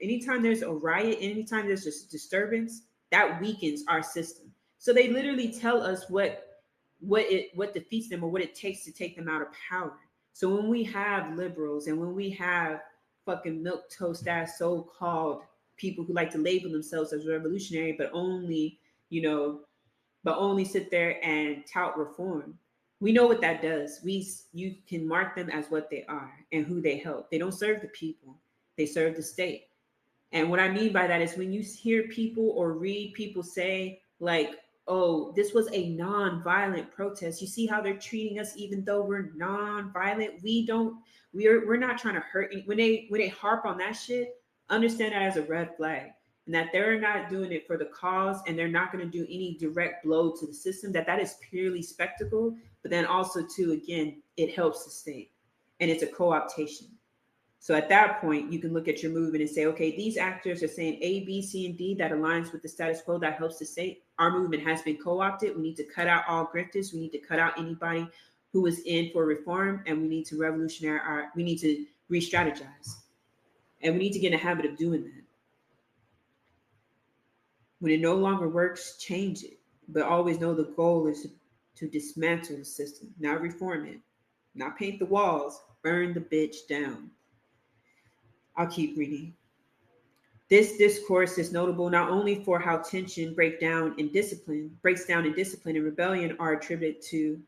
anytime there's a riot, anytime there's a disturbance, that weakens our system. So they literally tell us what defeats them or what it takes to take them out of power. So when we have liberals and when we have fucking milk toast ass so-called people who like to label themselves as revolutionary, but only, but only sit there and tout reform, we know what that does. You can mark them as what they are and who they help. They don't serve the people, they serve the state. And what I mean by that is when you hear people or read people say, like, oh, this was a non-violent protest. You see how they're treating us, even though we're non-violent. We're not trying to hurt any, when they harp on that shit, understand that as a red flag. And that they're not doing it for the cause, and they're not going to do any direct blow to the system, that is purely spectacle. But then also too, again, it helps the state, and it's a co-optation. So at that point, you can look at your movement and say, okay, these actors are saying A, B, C, and D that aligns with the status quo, that helps the state. Our movement has been co-opted. We need to cut out all grifters. We need to cut out anybody who is in for reform, and we need to we need to re-strategize. And we need to get in a habit of doing that. When it no longer works, change it. But always know the goal is to dismantle the system, not reform it, not paint the walls, burn the bitch down. I'll keep reading. This discourse is notable not only for how tension breaks down in discipline and rebellion are attributed to,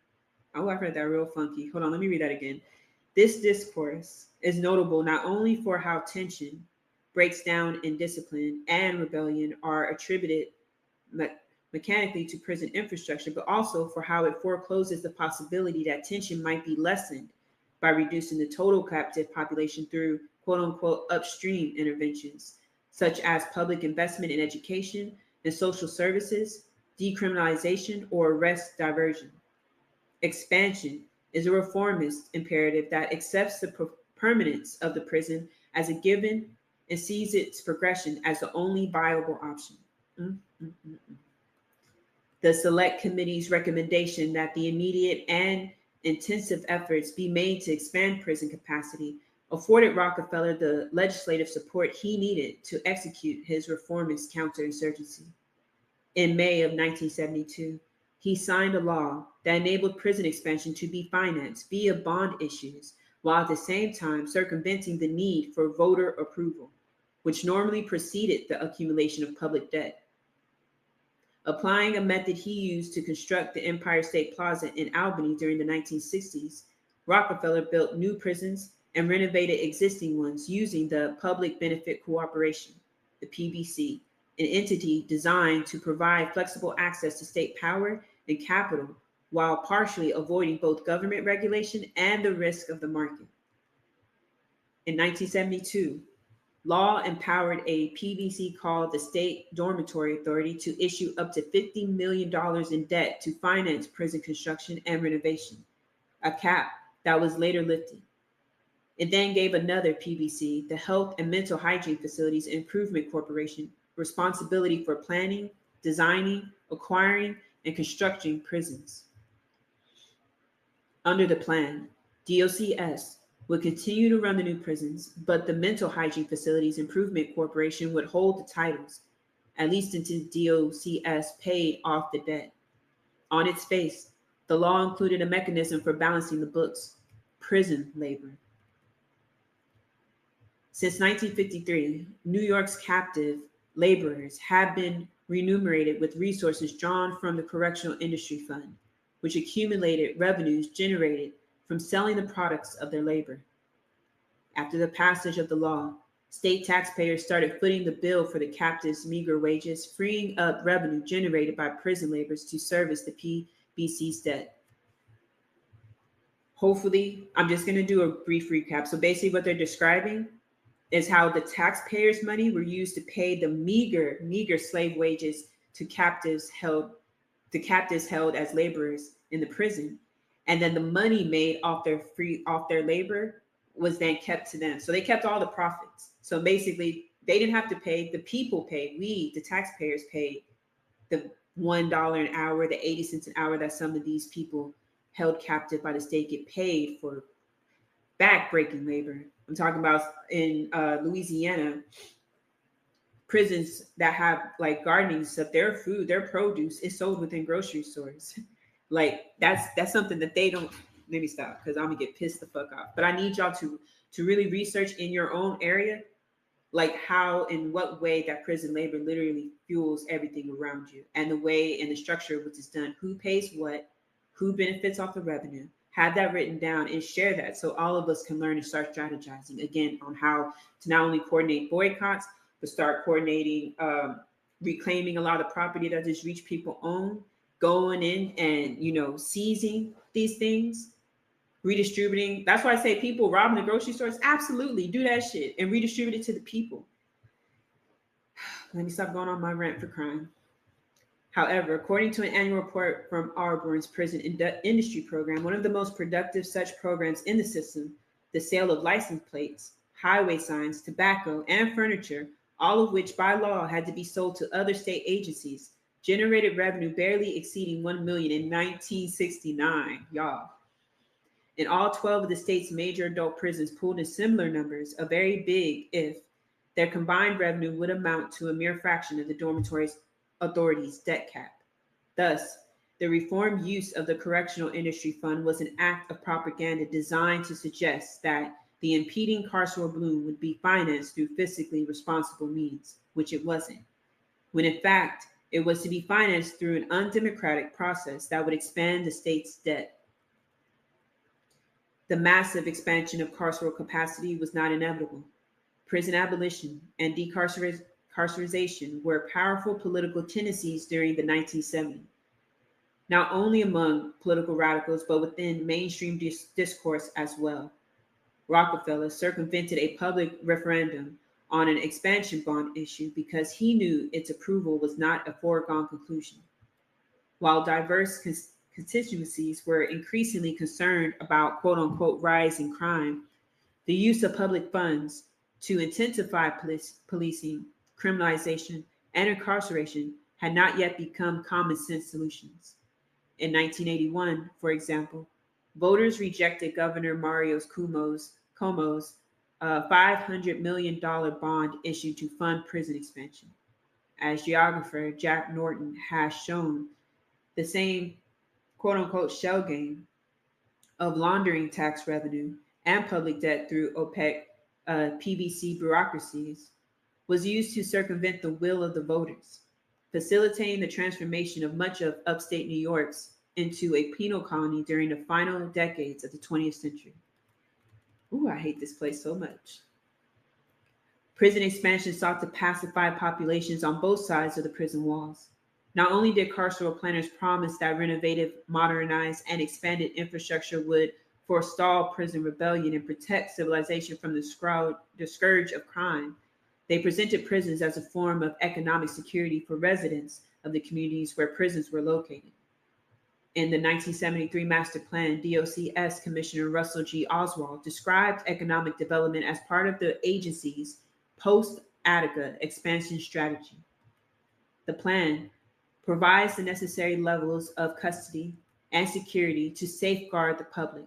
oh, I read that real funky. Hold on, let me read that again. This discourse is notable not only for how tension breaks down in discipline and rebellion are attributed mechanically to prison infrastructure, but also for how it forecloses the possibility that tension might be lessened by reducing the total captive population through quote unquote upstream interventions, such as public investment in education and social services, decriminalization, or arrest diversion. Expansion is a reformist imperative that accepts the permanence of the prison as a given and sees its progression as the only viable option. The Select Committee's recommendation that the immediate and intensive efforts be made to expand prison capacity afforded Rockefeller the legislative support he needed to execute his reformist counterinsurgency. In May of 1972, he signed a law that enabled prison expansion to be financed via bond issues, while at the same time circumventing the need for voter approval, which normally preceded the accumulation of public debt. Applying a method he used to construct the Empire State Plaza in Albany during the 1960s, Rockefeller built new prisons and renovated existing ones using the Public Benefit Corporation, the PBC, an entity designed to provide flexible access to state power and capital while partially avoiding both government regulation and the risk of the market. In 1972, law empowered a PBC called the State Dormitory Authority to issue up to $50 million in debt to finance prison construction and renovation, a cap that was later lifted. It then gave another PBC, the Health and Mental Hygiene Facilities Improvement Corporation, responsibility for planning, designing, acquiring, and constructing prisons. Under the plan, DOCS would continue to run the new prisons, but the Mental Hygiene Facilities Improvement Corporation would hold the titles, at least until DOCS paid off the debt. On its face, the law included a mechanism for balancing the books: prison labor. Since 1953, New York's captive laborers have been remunerated with resources drawn from the Correctional Industry Fund, which accumulated revenues generated from selling the products of their labor. After the passage of the law, state taxpayers started footing the bill for the captives' meager wages, freeing up revenue generated by prison laborers to service the PBC's debt. Hopefully, I'm just going to do a brief recap. So basically what they're describing is how the taxpayers' money were used to pay the meager slave wages to captives held as laborers in the prison. And then the money made off their labor was then kept to them. So they kept all the profits. So basically, they didn't have to pay. The people paid. We, the taxpayers, paid the $1 an hour, the 80 cents an hour that some of these people held captive by the state get paid for backbreaking labor. I'm talking about in Louisiana. prisons that have like gardening stuff, their food, their produce is sold within grocery stores. Like that's something that they don't. Let me stop because I'm gonna get pissed the fuck off. But I need y'all to really research in your own area, like how and what way that prison labor literally fuels everything around you, and the way and the structure which is done, who pays what, who benefits off the revenue. Have that written down and share that so all of us can learn and start strategizing again on how to not only coordinate boycotts, but start coordinating, reclaiming a lot of property that these rich people own, going in and, you know, seizing these things, redistributing. That's why I say people robbing the grocery stores, absolutely do that shit and redistribute it to the people. Let me stop going on my rant for crime. However, according to an annual report from Auburn's prison industry program, one of the most productive such programs in the system, the sale of license plates, highway signs, tobacco, and furniture, all of which by law had to be sold to other state agencies, generated revenue barely exceeding $1 million in 1969, y'all. In all 12 of the state's major adult prisons pulled in similar numbers, a very big if their combined revenue would amount to a mere fraction of the dormitory's authorities' debt cap. Thus, the reformed use of the Correctional Industry Fund was an act of propaganda designed to suggest that the impeding carceral boom would be financed through fiscally responsible means, which it wasn't, when in fact, it was to be financed through an undemocratic process that would expand the state's debt. The massive expansion of carceral capacity was not inevitable. Prison abolition and decarcerization were powerful political tendencies during the 1970s, not only among political radicals, but within mainstream discourse as well. Rockefeller circumvented a public referendum on an expansion bond issue because he knew its approval was not a foregone conclusion. While diverse constituencies were increasingly concerned about quote unquote rise in crime, the use of public funds to intensify policing, criminalization, and incarceration had not yet become common sense solutions. In 1981, for example, voters rejected Governor Mario Cuomo's $500 million bond issued to fund prison expansion. As geographer Jack Norton has shown, the same quote unquote shell game of laundering tax revenue and public debt through opaque PVC bureaucracies was used to circumvent the will of the voters, facilitating the transformation of much of upstate New York's into a penal colony during the final decades of the 20th century. Ooh, I hate this place so much. Prison expansion sought to pacify populations on both sides of the prison walls. Not only did carceral planners promise that renovative, modernized, and expanded infrastructure would forestall prison rebellion and protect civilization from the scourge of crime, they presented prisons as a form of economic security for residents of the communities where prisons were located. In the 1973 Master Plan, DOCS Commissioner Russell G. Oswald described economic development as part of the agency's post-Attica expansion strategy. The plan provides the necessary levels of custody and security to safeguard the public,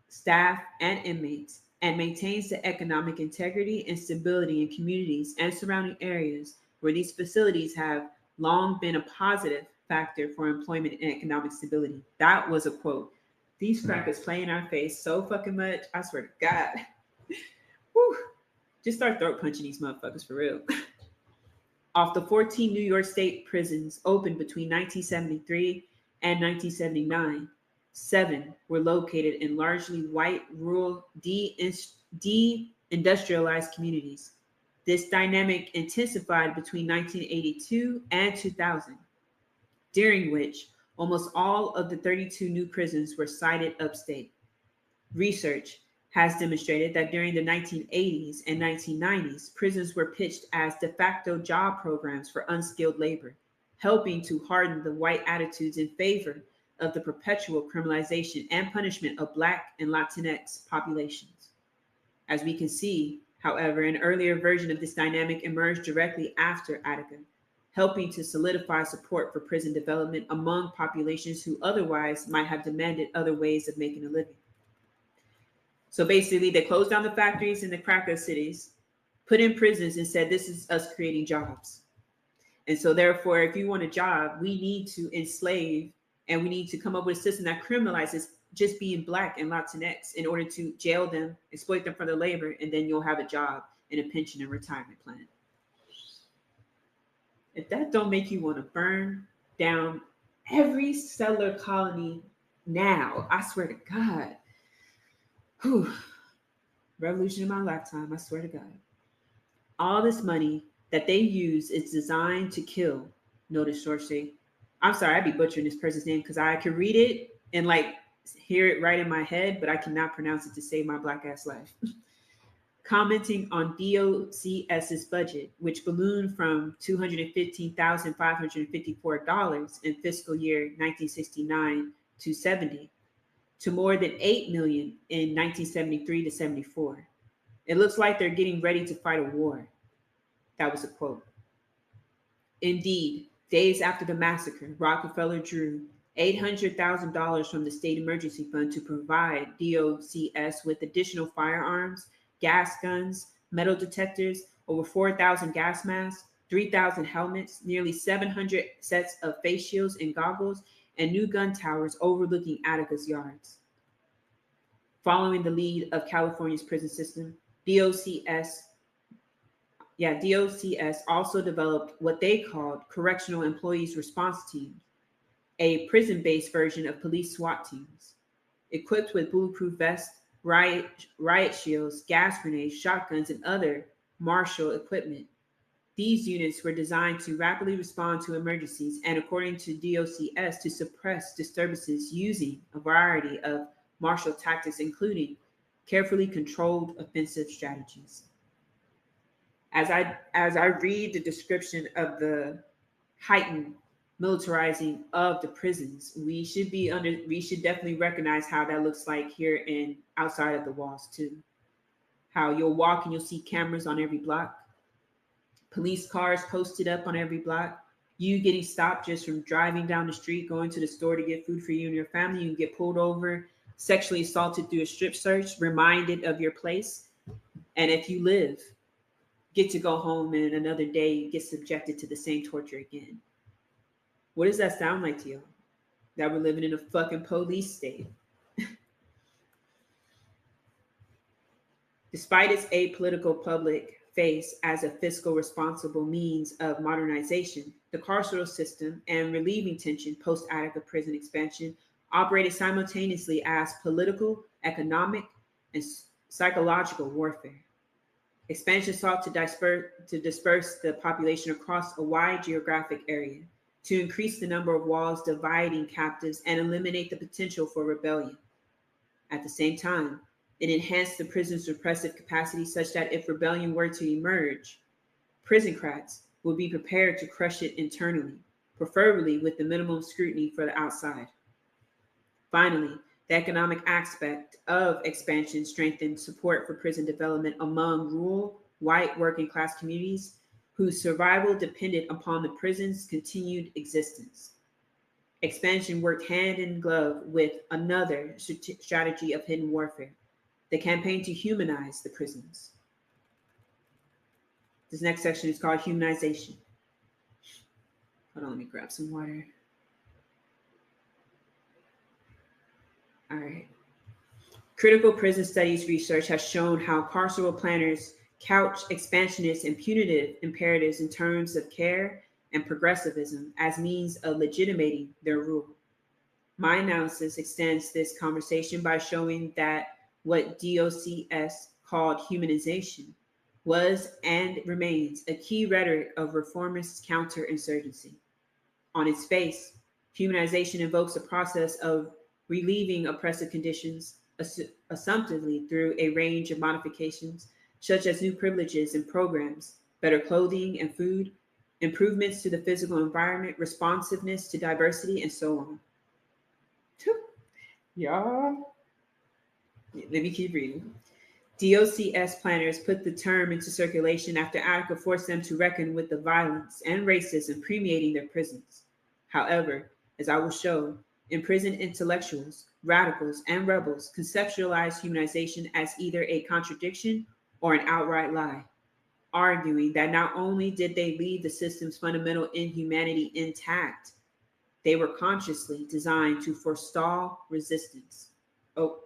staff, and inmates, and maintains the economic integrity and stability in communities and surrounding areas where these facilities have long been a positive factor for employment and economic stability. That was a quote. These crackers play in our face so fucking much. I swear to God. Whew. Just start throat punching these motherfuckers for real. Of the 14 New York State prisons opened between 1973 and 1979, 7 were located in largely white, rural, de-industrialized communities. This dynamic intensified between 1982 and 2000, during which almost all of the 32 new prisons were sited upstate. Research has demonstrated that during the 1980s and 1990s, prisons were pitched as de facto job programs for unskilled labor, helping to harden the white attitudes in favor of the perpetual criminalization and punishment of Black and Latinx populations. As we can see, however, an earlier version of this dynamic emerged directly after Attica, helping to solidify support for prison development among populations who otherwise might have demanded other ways of making a living. So basically, they closed down the factories in the cracker cities, put in prisons and said, this is us creating jobs. And so therefore, if you want a job, we need to enslave, and we need to come up with a system that criminalizes just being Black and Latinx in order to jail them, exploit them for their labor, and then you'll have a job and a pension and retirement plan. If that don't make you want to burn down every settler colony now, I swear to God. Whew. Revolution in my lifetime, I swear to God. All this money that they use is designed to kill. Notice Sorche. I'm sorry, I'd be butchering this person's name because I can read it and like hear it right in my head, but I cannot pronounce it to save my Black ass life. Commenting on DOCS's budget, which ballooned from $215,554 in fiscal year 1969 to 70 to more than $8 million in 1973 to 74. It looks like they're getting ready to fight a war. That was a quote. Indeed, days after the massacre, Rockefeller drew $800,000 from the state emergency fund to provide DOCS with additional firearms, gas guns, metal detectors, over 4,000 gas masks, 3,000 helmets, nearly 700 sets of face shields and goggles, and new gun towers overlooking Attica's yards. Following the lead of California's prison system, DOCS also developed what they called Correctional Employees Response Teams, a prison-based version of police SWAT teams, equipped with bulletproof vests, riot shields, gas grenades, shotguns, and other martial equipment. These units were designed to rapidly respond to emergencies and, according to DOCS, to suppress disturbances using a variety of martial tactics, including carefully controlled offensive strategies. As I read the description of the heightened militarizing of the prisons, we should definitely recognize how that looks like here and outside of the walls too. How you'll walk and you'll see cameras on every block, police cars posted up on every block, you getting stopped just from driving down the street, going to the store to get food for you and your family. You can get pulled over, sexually assaulted through a strip search, reminded of your place. And if you live, get to go home and another day you get subjected to the same torture again. What does that sound like to you? That we're living in a fucking police state. Despite its apolitical public face as a fiscal responsible means of modernization, the carceral system and relieving tension post-Attica prison expansion operated simultaneously as political, economic, and psychological warfare. Expansion sought to disperse the population across a wide geographic area, to increase the number of walls dividing captives and eliminate the potential for rebellion. At the same time, it enhanced the prison's repressive capacity such that if rebellion were to emerge, prisoncrats would be prepared to crush it internally, preferably with the minimum scrutiny for the outside. Finally, the economic aspect of expansion strengthened support for prison development among rural, white working class communities whose survival depended upon the prison's continued existence. Expansion worked hand in glove with another strategy of hidden warfare, the campaign to humanize the prisons. This next section is called humanization. Hold on, let me grab some water. All right. Critical prison studies research has shown how carceral planners couch expansionist and punitive imperatives in terms of care and progressivism as means of legitimating their rule. My analysis extends this conversation by showing that what DOCS called humanization was and remains a key rhetoric of reformist counterinsurgency. On its face, humanization invokes a process of relieving oppressive conditions assumptively through a range of modifications, such as new privileges and programs, better clothing and food, improvements to the physical environment, responsiveness to diversity, and so on. Y'all, let me keep reading. DOCS planners put the term into circulation after Attica forced them to reckon with the violence and racism permeating their prisons. However, as I will show, imprisoned intellectuals, radicals, and rebels conceptualize humanization as either a contradiction or an outright lie. arguing that not only did they leave the system's fundamental inhumanity intact, they were consciously designed to forestall resistance. Oh,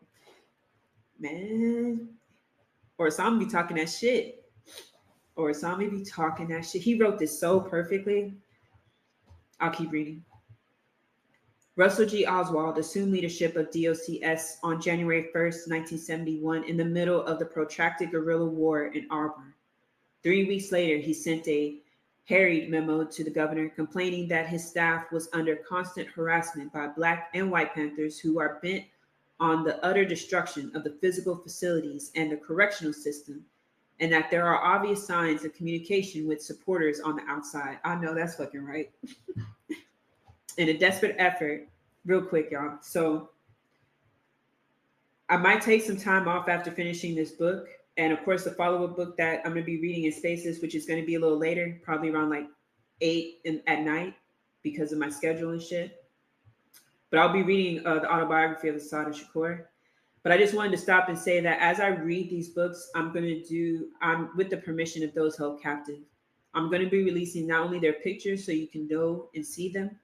man. Orisanmi be talking that shit. Orisanmi be talking that shit. He wrote this so perfectly. I'll keep reading. Russell G. Oswald assumed leadership of DOCS on January 1st, 1971, in the middle of the protracted guerrilla war in Auburn. 3 weeks later, he sent a harried memo to the governor complaining that his staff was under constant harassment by Black and white Panthers who are bent on the utter destruction of the physical facilities and the correctional system, and that there are obvious signs of communication with supporters on the outside. I know that's fucking right. In a desperate effort, real quick, y'all. So I might take some time off after finishing this book. And of course, the follow-up book that I'm going to be reading in Spaces, which is going to be a little later, probably around like 8 at night because of my schedule and shit. But I'll be reading the autobiography of Assata Shakur. But I just wanted to stop and say that as I read these books, I'm with the permission of those held captive. I'm going to be releasing not only their pictures so you can know and see them,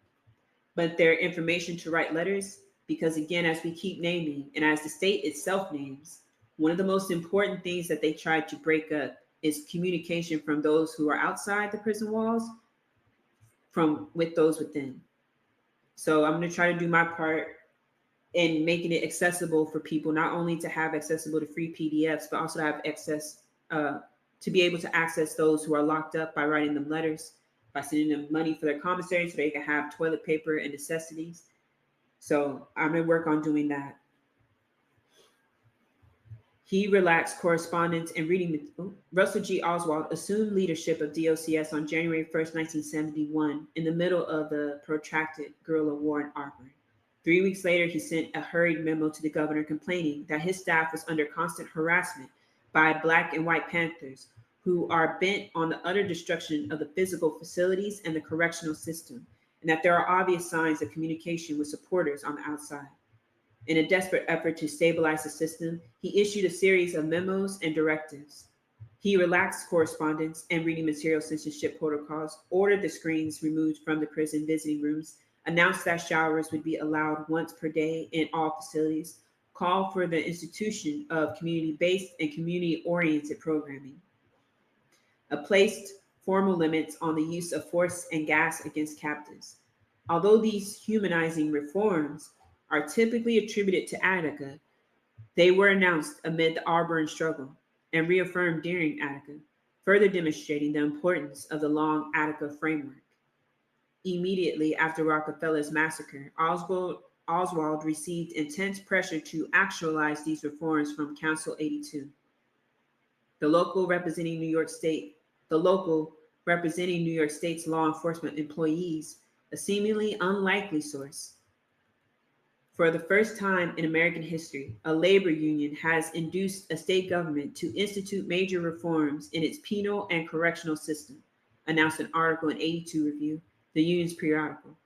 but their information to write letters, because again, as we keep naming, and as the state itself names, one of the most important things that they tried to break up is communication from those who are outside the prison walls with those within. So I'm going to try to do my part in making it accessible for people, not only to have accessible to free PDFs, but also to have access to be able to access those who are locked up by writing them letters, by sending them money for their commissary so they can have toilet paper and necessities. So I'm going to work on doing that. He relaxed correspondence and reading. Russell G. Oswald assumed leadership of DOCS on January 1st, 1971, in the middle of the protracted guerrilla war in Auburn. 3 weeks later, he sent a hurried memo to the governor complaining that his staff was under constant harassment by Black and white Panthers who are bent on the utter destruction of the physical facilities and the correctional system, and that there are obvious signs of communication with supporters on the outside. In a desperate effort to stabilize the system, he issued a series of memos and directives. He relaxed correspondence and reading material censorship protocols, ordered the screens removed from the prison visiting rooms, announced that showers would be allowed once per day in all facilities, called for the institution of community-based and community-oriented programming, placed formal limits on the use of force and gas against captives. Although these humanizing reforms are typically attributed to Attica, they were announced amid the Auburn struggle and reaffirmed during Attica, further demonstrating the importance of the Long Attica framework. Immediately after Rockefeller's massacre, Oswald received intense pressure to actualize these reforms from Council 82. The local representing New York State's law enforcement employees, a seemingly unlikely source. For the first time in American history, a labor union has induced a state government to institute major reforms in its penal and correctional system, announced an article in 82 Review, the union's periodical.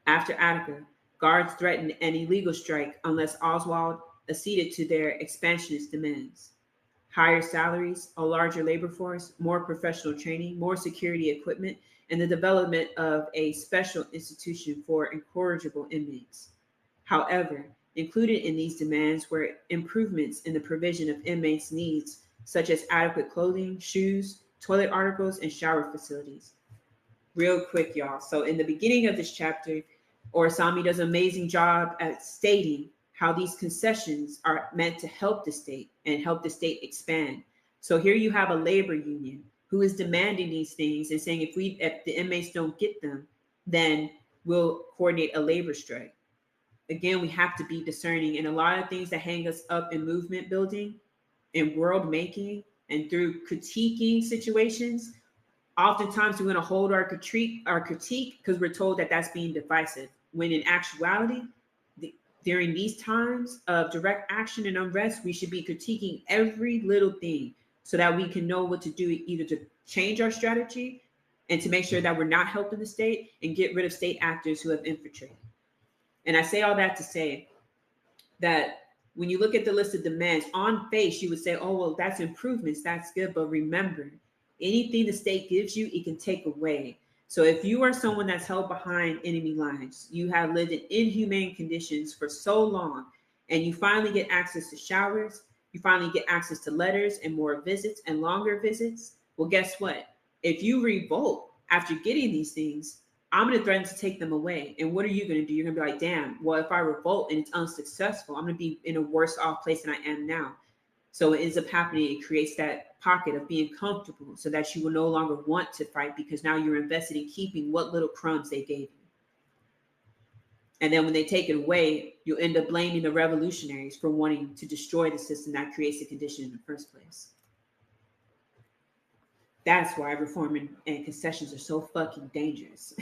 After Attica, guards threatened an illegal strike unless Oswald acceded to their expansionist demands. Higher salaries, a larger labor force, more professional training, more security equipment, and the development of a special institution for incorrigible inmates. However, included in these demands were improvements in the provision of inmates' needs, such as adequate clothing, shoes, toilet articles, and shower facilities. Real quick, y'all. So in the beginning of this chapter, Orisanmi does an amazing job at stating how these concessions are meant to help the state and help the state expand. So here you have a labor union who is demanding these things and saying if the inmates don't get them, then we'll coordinate a labor strike. Again, we have to be discerning, and a lot of things that hang us up in movement building and world making and through critiquing situations, oftentimes we're going to hold our critique because we're told that that's being divisive, when in actuality, during these times of direct action and unrest, we should be critiquing every little thing so that we can know what to do, either to change our strategy and to make sure that we're not helping the state and get rid of state actors who have infiltrated. And I say all that to say that when you look at the list of demands, on face, you would say, oh, well, that's improvements, that's good. But remember, Anything the state gives you, it can take away. So if you are someone that's held behind enemy lines, you have lived in inhumane conditions for so long, and you finally get access to showers, you finally get access to letters and more visits and longer visits. Well, guess what? If you revolt after getting these things, I'm going to threaten to take them away. And what are you going to do? You're going to be like, damn, well, if I revolt and it's unsuccessful, I'm going to be in a worse off place than I am now. So it ends up happening. It creates that pocket of being comfortable so that you will no longer want to fight because now you're invested in keeping what little crumbs they gave you. And then when they take it away, you'll end up blaming the revolutionaries for wanting to destroy the system that creates the condition in the first place. That's why reform and concessions are so fucking dangerous.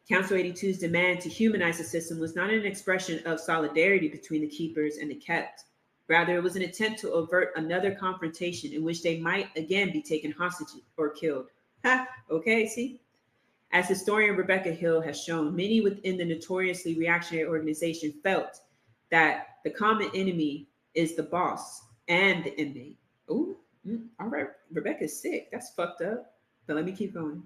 Council 82's demand to humanize the system was not an expression of solidarity between the keepers and the kept. Rather, it was an attempt to avert another confrontation in which they might again be taken hostage or killed. Ha, okay, see? As historian Rebecca Hill has shown, many within the notoriously reactionary organization felt that the common enemy is the boss and the inmate. Ooh, all right, Rebecca's sick. That's fucked up. But let me keep going.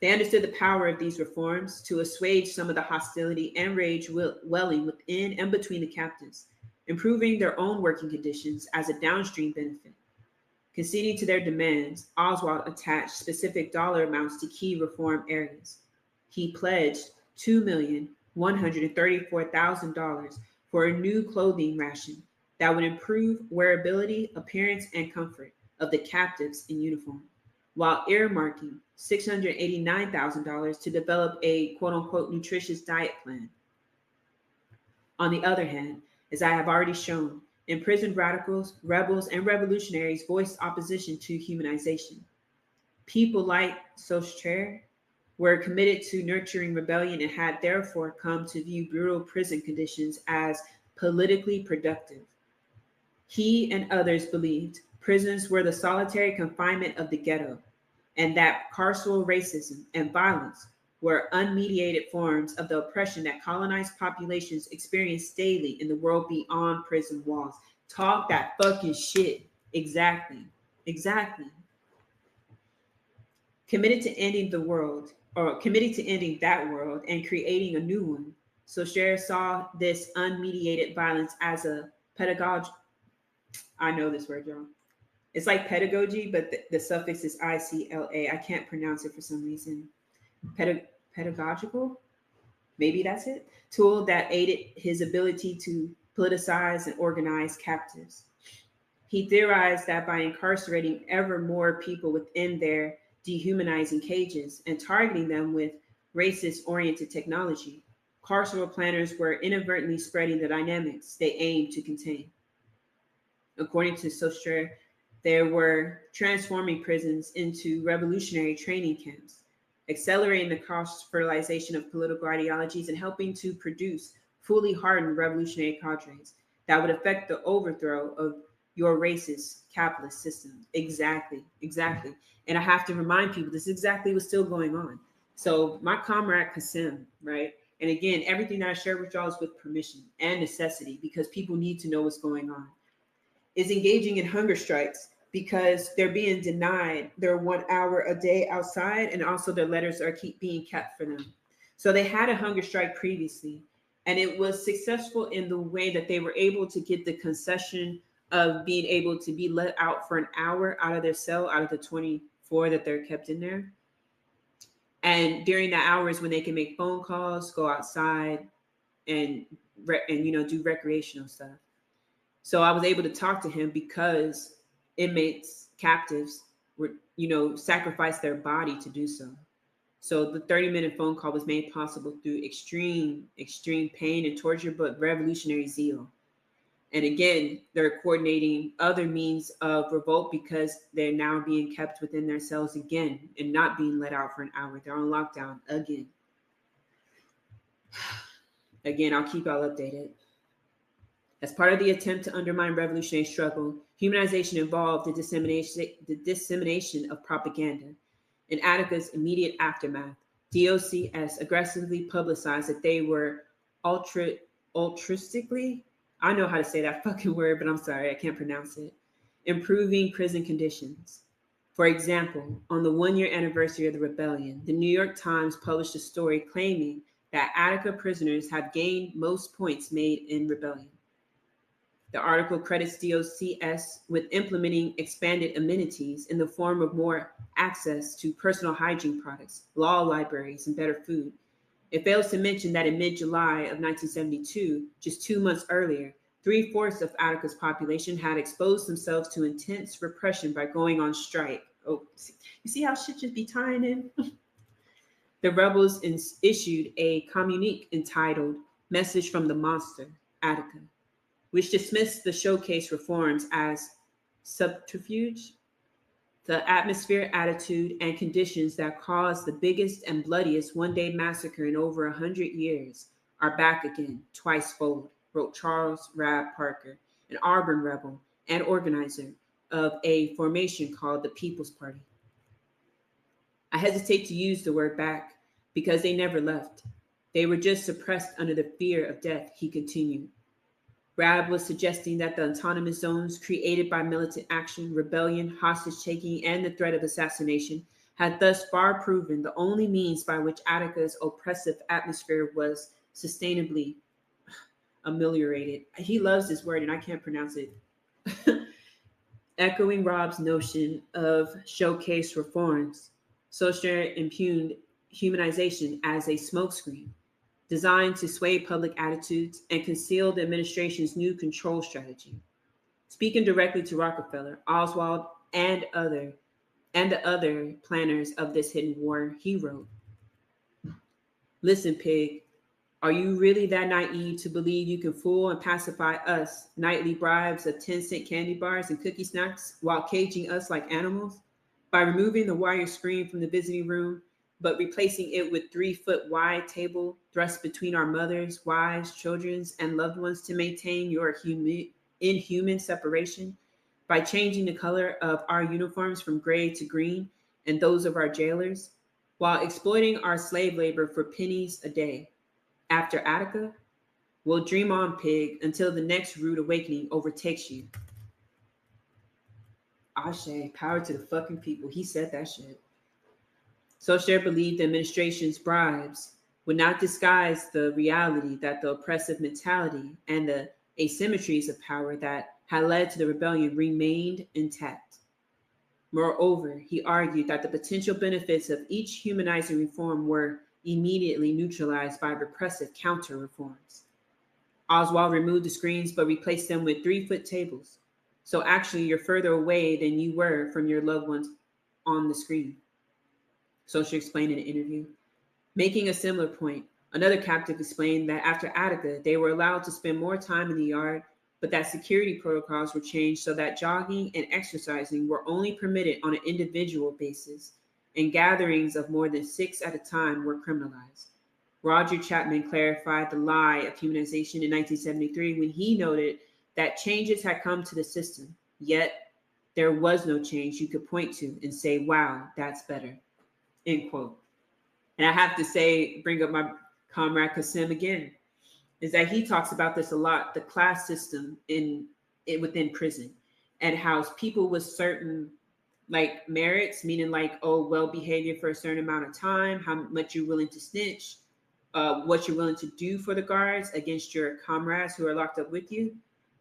They understood the power of these reforms to assuage some of the hostility and rage welling within and between the captives, improving their own working conditions as a downstream benefit. Conceding to their demands, Oswald attached specific dollar amounts to key reform areas. He pledged $2,134,000 for a new clothing ration that would improve wearability, appearance, and comfort of the captives in uniform, while earmarking $689,000 to develop a quote-unquote nutritious diet plan. On the other hand, as I have already shown, imprisoned radicals, rebels, and revolutionaries voiced opposition to humanization. People like Saussure were committed to nurturing rebellion and had therefore come to view brutal prison conditions as politically productive. He and others believed prisons were the solitary confinement of the ghetto, and that carceral racism and violence were unmediated forms of the oppression that colonized populations experience daily in the world beyond prison walls. Talk that fucking shit. Exactly. Exactly. Committed to ending the world, or committed to ending that world and creating a new one. Saussure saw this unmediated violence as a pedagogy. I know this word, y'all. It's like pedagogy, but the suffix is ICLA. I can't pronounce it for some reason. Pedagogical, maybe that's it, tool that aided his ability to politicize and organize captives. He theorized that by incarcerating ever more people within their dehumanizing cages and targeting them with racist-oriented technology, carceral planners were inadvertently spreading the dynamics they aimed to contain. According to Saussure, they were transforming prisons into revolutionary training camps, accelerating the cross-fertilization of political ideologies and helping to produce fully hardened revolutionary cadres that would affect the overthrow of your racist capitalist system. Exactly, exactly. And I have to remind people, this is exactly what's still going on. So my comrade Kasim, right? And again, everything that I share with y'all is with permission and necessity because people need to know what's going on, is engaging in hunger strikes because they're being denied their 1 hour a day outside, and also their letters are being kept for them. So they had a hunger strike previously, and it was successful in the way that they were able to get the concession of being able to be let out for an hour out of their cell, out of the 24 that they're kept in there. And during the hours when they can make phone calls, go outside, and do recreational stuff. So I was able to talk to him because inmates, captives, were, sacrificed their body to do so. So the 30-minute phone call was made possible through extreme pain and torture, but revolutionary zeal. And again, they're coordinating other means of revolt because they're now being kept within their cells again and not being let out for an hour. They're on lockdown again. Again, I'll keep y'all updated. As part of the attempt to undermine revolutionary struggle, humanization involved the dissemination of propaganda. In Attica's immediate aftermath, DOCS aggressively publicized that they were altruistically, I know how to say that fucking word, but I'm sorry, I can't pronounce it, improving prison conditions. For example, on the 1 year anniversary of the rebellion, the New York Times published a story claiming that Attica prisoners have gained most points made in rebellion. The article credits DOCS with implementing expanded amenities in the form of more access to personal hygiene products, law libraries, and better food. It fails to mention that in mid-July of 1972, just 2 months earlier, 3/4 of Attica's population had exposed themselves to intense repression by going on strike. Oh, you see how shit just be tying in? The rebels issued a communique entitled Message from the Monster, Attica, which dismissed the showcase reforms as subterfuge. The atmosphere, attitude, and conditions that caused the biggest and bloodiest one-day massacre in over 100 years are back again, twice-fold, wrote Charles Rab Parker, an Auburn rebel and organizer of a formation called the People's Party. I hesitate to use the word back because they never left. They were just suppressed under the fear of death, he continued. Rab was suggesting that the autonomous zones created by militant action, rebellion, hostage-taking, and the threat of assassination had thus far proven the only means by which Attica's oppressive atmosphere was sustainably ameliorated. He loves this word, and I can't pronounce it. Echoing Rob's notion of showcase reforms, Saussure impugned humanization as a smokescreen designed to sway public attitudes and conceal the administration's new control strategy. Speaking directly to Rockefeller, Oswald, and the other planners of this hidden war, he wrote, "Listen, pig, are you really that naive to believe you can fool and pacify us, nightly bribes of 10-cent candy bars and cookie snacks, while caging us like animals? By removing the wire screen from the visiting room, but replacing it with 3-foot wide table thrust between our mothers, wives, children, and loved ones to maintain your inhuman separation, by changing the color of our uniforms from gray to green and those of our jailers, while exploiting our slave labor for pennies a day. After Attica, well, dream on, pig, until the next rude awakening overtakes you." Ashe, power to the fucking people. He said that shit. Saussure believed the administration's bribes would not disguise the reality that the oppressive mentality and the asymmetries of power that had led to the rebellion remained intact. Moreover, he argued that the potential benefits of each humanizing reform were immediately neutralized by repressive counter-reforms. Oswald removed the screens but replaced them with 3-foot tables. So actually, you're further away than you were from your loved ones on the screen, Saussure explained in an interview. Making a similar point, another captive explained that after Attica, they were allowed to spend more time in the yard, but that security protocols were changed so that jogging and exercising were only permitted on an individual basis, and gatherings of more than 6 at a time were criminalized. Roger Chapman clarified the lie of humanization in 1973 when he noted that changes had come to the system, yet there was no change you could point to and say, wow, that's better, end quote. And I have to say, bring up my comrade Kasim again, is that he talks about this a lot, the class system within prison, and how people with certain like merits, meaning like, oh, well behavior for a certain amount of time, how much you're willing to snitch, what you're willing to do for the guards against your comrades who are locked up with you,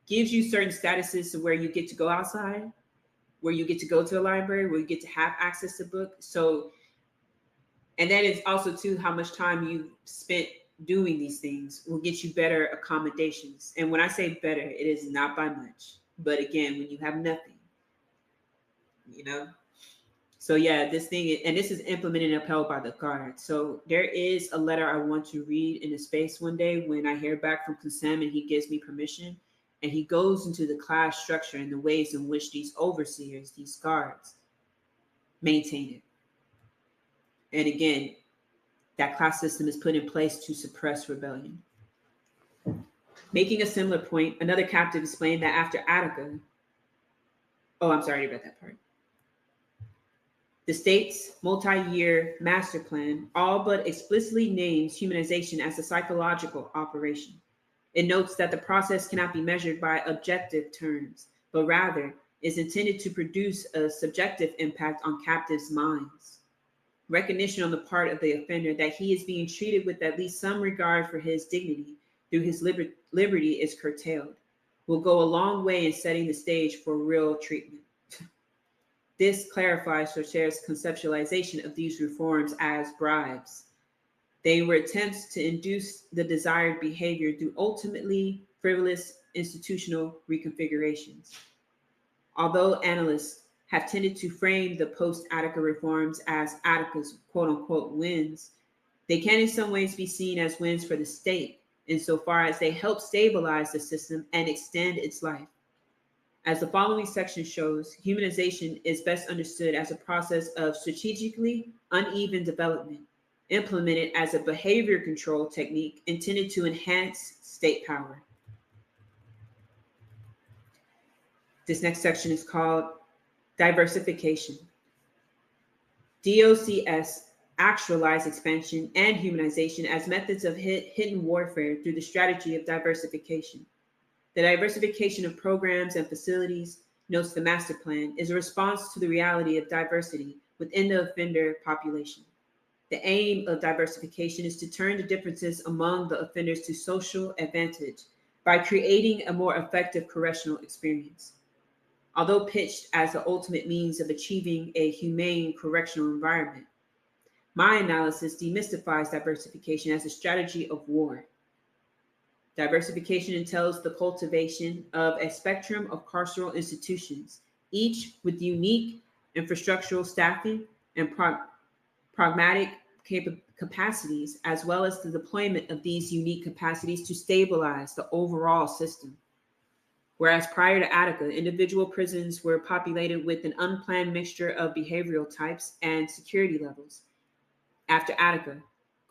gives you certain statuses to where you get to go outside, where you get to go to a library, where you get to have access to books. So, and that is also too how much time you spent doing these things will get you better accommodations. And when I say better, it is not by much. But again, when you have nothing, you know. So yeah, this thing, and this is implemented and upheld by the guard. So there is a letter I want to read in a space one day when I hear back from Kasim and he gives me permission. And he goes into the class structure and the ways in which these overseers, these guards, maintain it. And again, that class system is put in place to suppress rebellion. Making a similar point, another captive explained that after Attica, oh, I'm sorry about that part. The state's multi-year master plan all but explicitly names humanization as a psychological operation. It notes that the process cannot be measured by objective terms, but rather is intended to produce a subjective impact on captives' minds. Recognition on the part of the offender that he is being treated with at least some regard for his dignity through his liberty is curtailed, will go a long way in setting the stage for real treatment. This clarifies Socher's conceptualization of these reforms as bribes. They were attempts to induce the desired behavior through ultimately frivolous institutional reconfigurations. Although analysts have tended to frame the post-Attica reforms as Attica's quote-unquote wins, they can in some ways be seen as wins for the state, insofar as they help stabilize the system and extend its life. As the following section shows, humanization is best understood as a process of strategically uneven development, implemented as a behavior control technique intended to enhance state power. This next section is called diversification. DOCS actualized expansion and humanization as methods of hidden warfare through the strategy of diversification. The diversification of programs and facilities, notes the master plan, is a response to the reality of diversity within the offender population. The aim of diversification is to turn the differences among the offenders to social advantage by creating a more effective correctional experience. Although pitched as the ultimate means of achieving a humane correctional environment, my analysis demystifies diversification as a strategy of war. Diversification entails the cultivation of a spectrum of carceral institutions, each with unique infrastructural staffing and pragmatic capacities, as well as the deployment of these unique capacities to stabilize the overall system. Whereas prior to Attica, individual prisons were populated with an unplanned mixture of behavioral types and security levels. After Attica,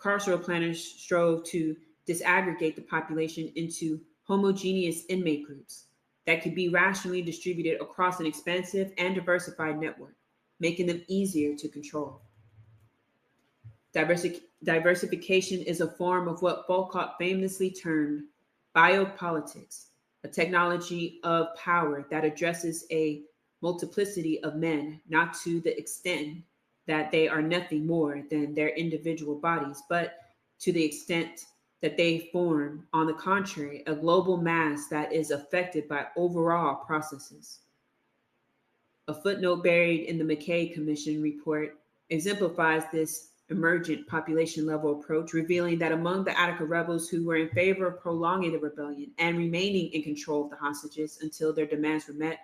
carceral planners strove to disaggregate the population into homogeneous inmate groups that could be rationally distributed across an expansive and diversified network, making them easier to control. Diversification is a form of what Volkov famously termed biopolitics, a technology of power that addresses a multiplicity of men, not to the extent that they are nothing more than their individual bodies, but to the extent that they form, on the contrary, a global mass that is affected by overall processes. A footnote buried in the McKay Commission report exemplifies this emergent population level approach, revealing that among the Attica rebels who were in favor of prolonging the rebellion and remaining in control of the hostages until their demands were met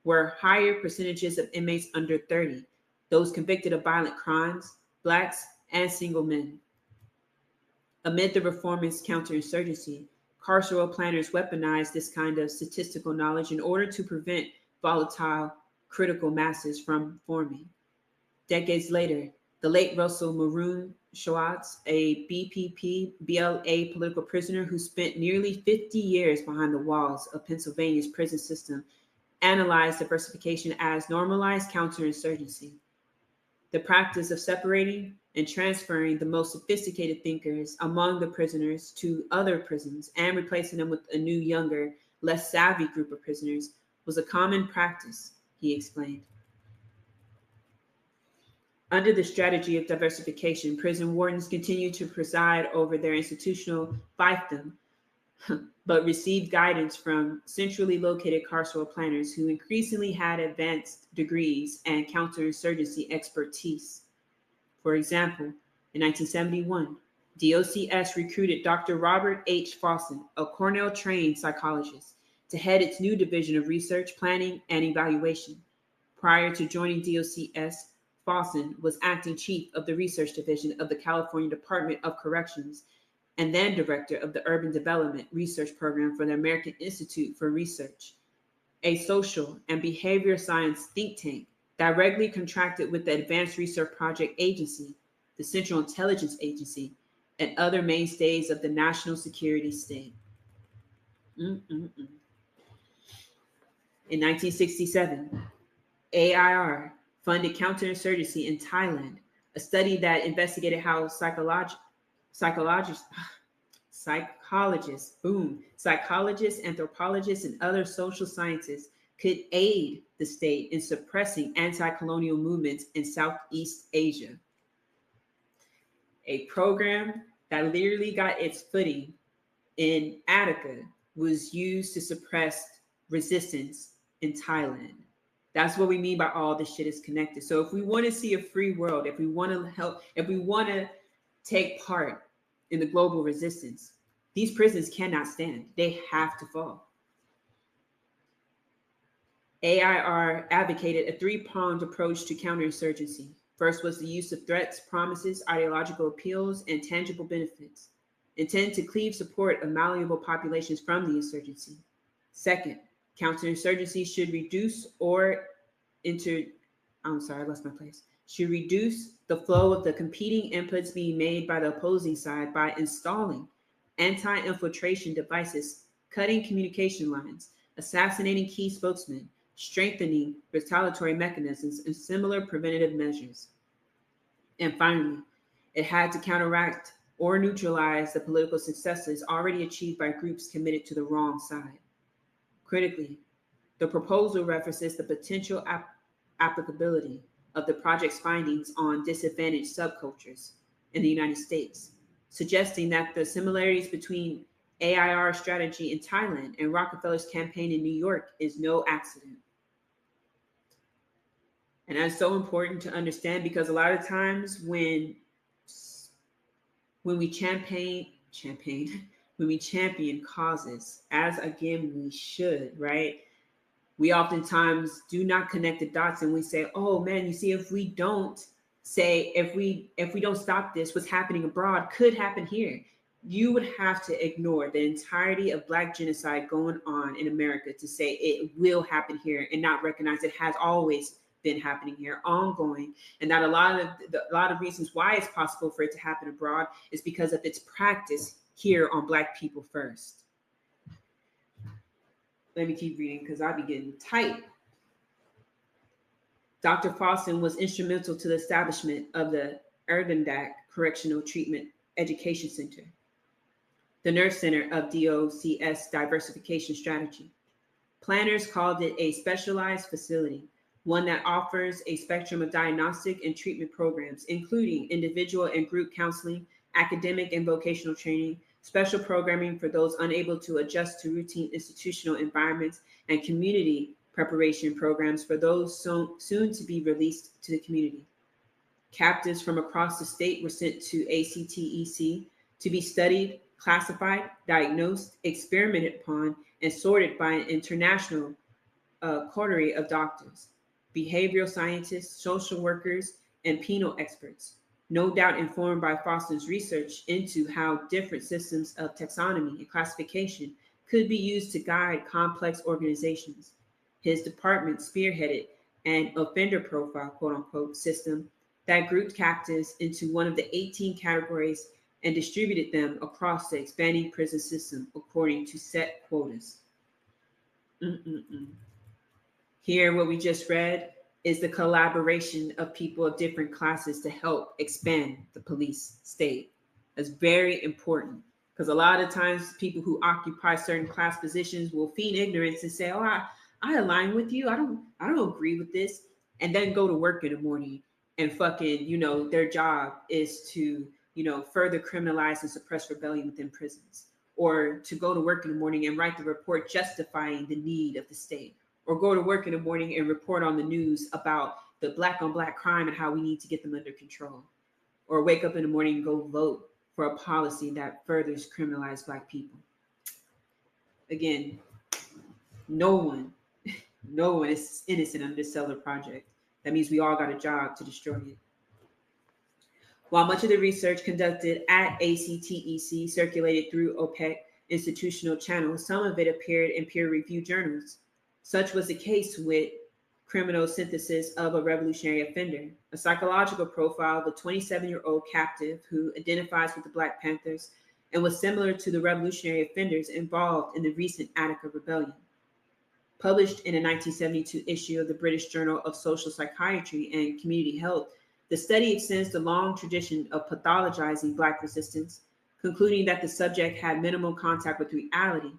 were higher percentages of inmates under 30, those convicted of violent crimes, Blacks, and single men. Amid the reformist counterinsurgency, carceral planners weaponized this kind of statistical knowledge in order to prevent volatile critical masses from forming. Decades later, the late Russell Maroon Schwartz, a BPP BLA political prisoner who spent nearly 50 years behind the walls of Pennsylvania's prison system, analyzed diversification as normalized counterinsurgency, the practice of separating and transferring the most sophisticated thinkers among the prisoners to other prisons and replacing them with a new, younger, less savvy group of prisoners was a common practice, he explained. Under the strategy of diversification, prison wardens continued to preside over their institutional fiefdom, but received guidance from centrally located carceral planners who increasingly had advanced degrees and counterinsurgency expertise. For example, in 1971, DOCS recruited Dr. Robert H. Fawson, a Cornell-trained psychologist, to head its new division of research, planning, and evaluation. Prior to joining DOCS, Fawson was acting chief of the research division of the California Department of Corrections and then director of the Urban Development Research Program for the American Institute for Research, a social and behavior science think tank directly contracted with the Advanced Research Project Agency, the Central Intelligence Agency, and other mainstays of the national security state. In 1967, AIR funded counterinsurgency in Thailand, a study that investigated how psychologists, anthropologists, and other social scientists could aid the state in suppressing anti-colonial movements in Southeast Asia. A program that literally got its footing in Attica was used to suppress resistance in Thailand. That's what we mean by all this shit is connected. So if we want to see a free world, if we want to help, if we want to take part in the global resistance, these prisons cannot stand. They have to fall. AIR advocated a three-pronged approach to counterinsurgency. First was the use of threats, promises, ideological appeals, and tangible benefits, intended to cleave support of malleable populations from the insurgency. Second, counterinsurgency should reduce should reduce the flow of the competing inputs being made by the opposing side by installing anti-infiltration devices, cutting communication lines, assassinating key spokesmen, strengthening retaliatory mechanisms, and similar preventative measures. And finally, it had to counteract or neutralize the political successes already achieved by groups committed to the wrong side. Critically, the proposal references the potential applicability of the project's findings on disadvantaged subcultures in the United States, suggesting that the similarities between AIR strategy in Thailand and Rockefeller's campaign in New York is no accident. And that's so important to understand, because a lot of times when we champion causes, as again we should, right? We oftentimes do not connect the dots, and we say, "Oh man, you see, if we don't stop this, what's happening abroad could happen here." You would have to ignore the entirety of Black genocide going on in America to say it will happen here, and not recognize it has always been happening here, ongoing, and that a lot of reasons why it's possible for it to happen abroad is because of its practice here on Black people first. Let me keep reading because I'll be getting tight. Dr. Fawson was instrumental to the establishment of the Erdendak Correctional Treatment Education Center, the nerve center of DOCS diversification strategy. Planners called it a specialized facility, one that offers a spectrum of diagnostic and treatment programs, including individual and group counseling, academic and vocational training, special programming for those unable to adjust to routine institutional environments, and community preparation programs for those soon to be released to the community. Captives from across the state were sent to ACTEC to be studied, classified, diagnosed, experimented upon, and sorted by an international coterie of doctors, behavioral scientists, social workers, and penal experts, no doubt informed by Fawson's research into how different systems of taxonomy and classification could be used to guide complex organizations. His department spearheaded an offender profile, quote unquote, system that grouped captives into one of the 18 categories and distributed them across the expanding prison system according to set quotas. Here, what we just read is the collaboration of people of different classes to help expand the police state. That's very important, because a lot of times people who occupy certain class positions will feign ignorance and say, "Oh, I align with you. I don't agree with this," and then go to work in the morning and fucking, their job is to, further criminalize and suppress rebellion within prisons, or to go to work in the morning and write the report justifying the need of the state, or go to work in the morning and report on the news about the Black on Black crime and how we need to get them under control, or wake up in the morning and go vote for a policy that furthers criminalize Black people. Again, no one is innocent under this Seller project. That means we all got a job to destroy it. While much of the research conducted at ACTEC circulated through OPEC institutional channels, some of it appeared in peer-reviewed journals. Such was the case with Criminal Synthesis of a Revolutionary Offender, a psychological profile of a 27-year-old captive who identifies with the Black Panthers and was similar to the revolutionary offenders involved in the recent Attica Rebellion. Published in a 1972 issue of the British Journal of Social Psychiatry and Community Health, the study extends the long tradition of pathologizing Black resistance, concluding that the subject had minimal contact with reality,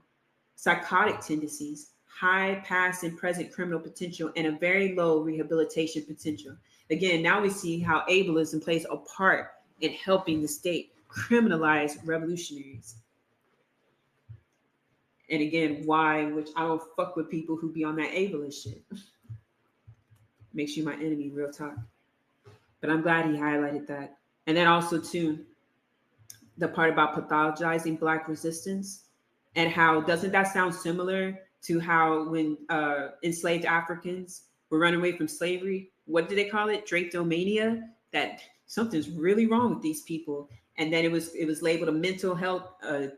psychotic tendencies, high past and present criminal potential and a very low rehabilitation potential. Again, now we see how ableism plays a part in helping the state criminalize revolutionaries. And again, why, which I don't fuck with people who be on that ableist shit. Makes you my enemy, real talk. But I'm glad he highlighted that. And then also, too, the part about pathologizing Black resistance and how, doesn't that sound similar to how when enslaved Africans were running away from slavery, what did they call it? Drapetomania? That something's really wrong with these people. And then it was labeled a mental health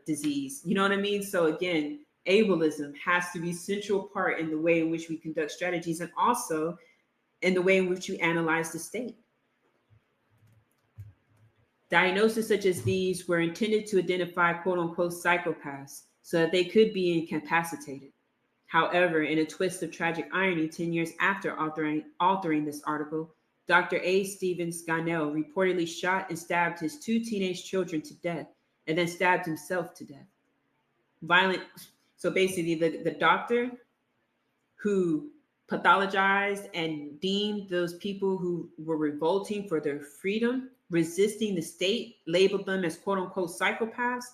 disease. You know what I mean? So again, ableism has to be a central part in the way in which we conduct strategies and also in the way in which we analyze the state. Diagnoses such as these were intended to identify quote unquote psychopaths so that they could be incapacitated. However, in a twist of tragic irony, 10 years after authoring this article, Dr. A. Stevens Garnell reportedly shot and stabbed his 2 teenage children to death and then stabbed himself to death. So basically, the doctor who pathologized and deemed those people who were revolting for their freedom, resisting the state, labeled them as quote unquote psychopaths,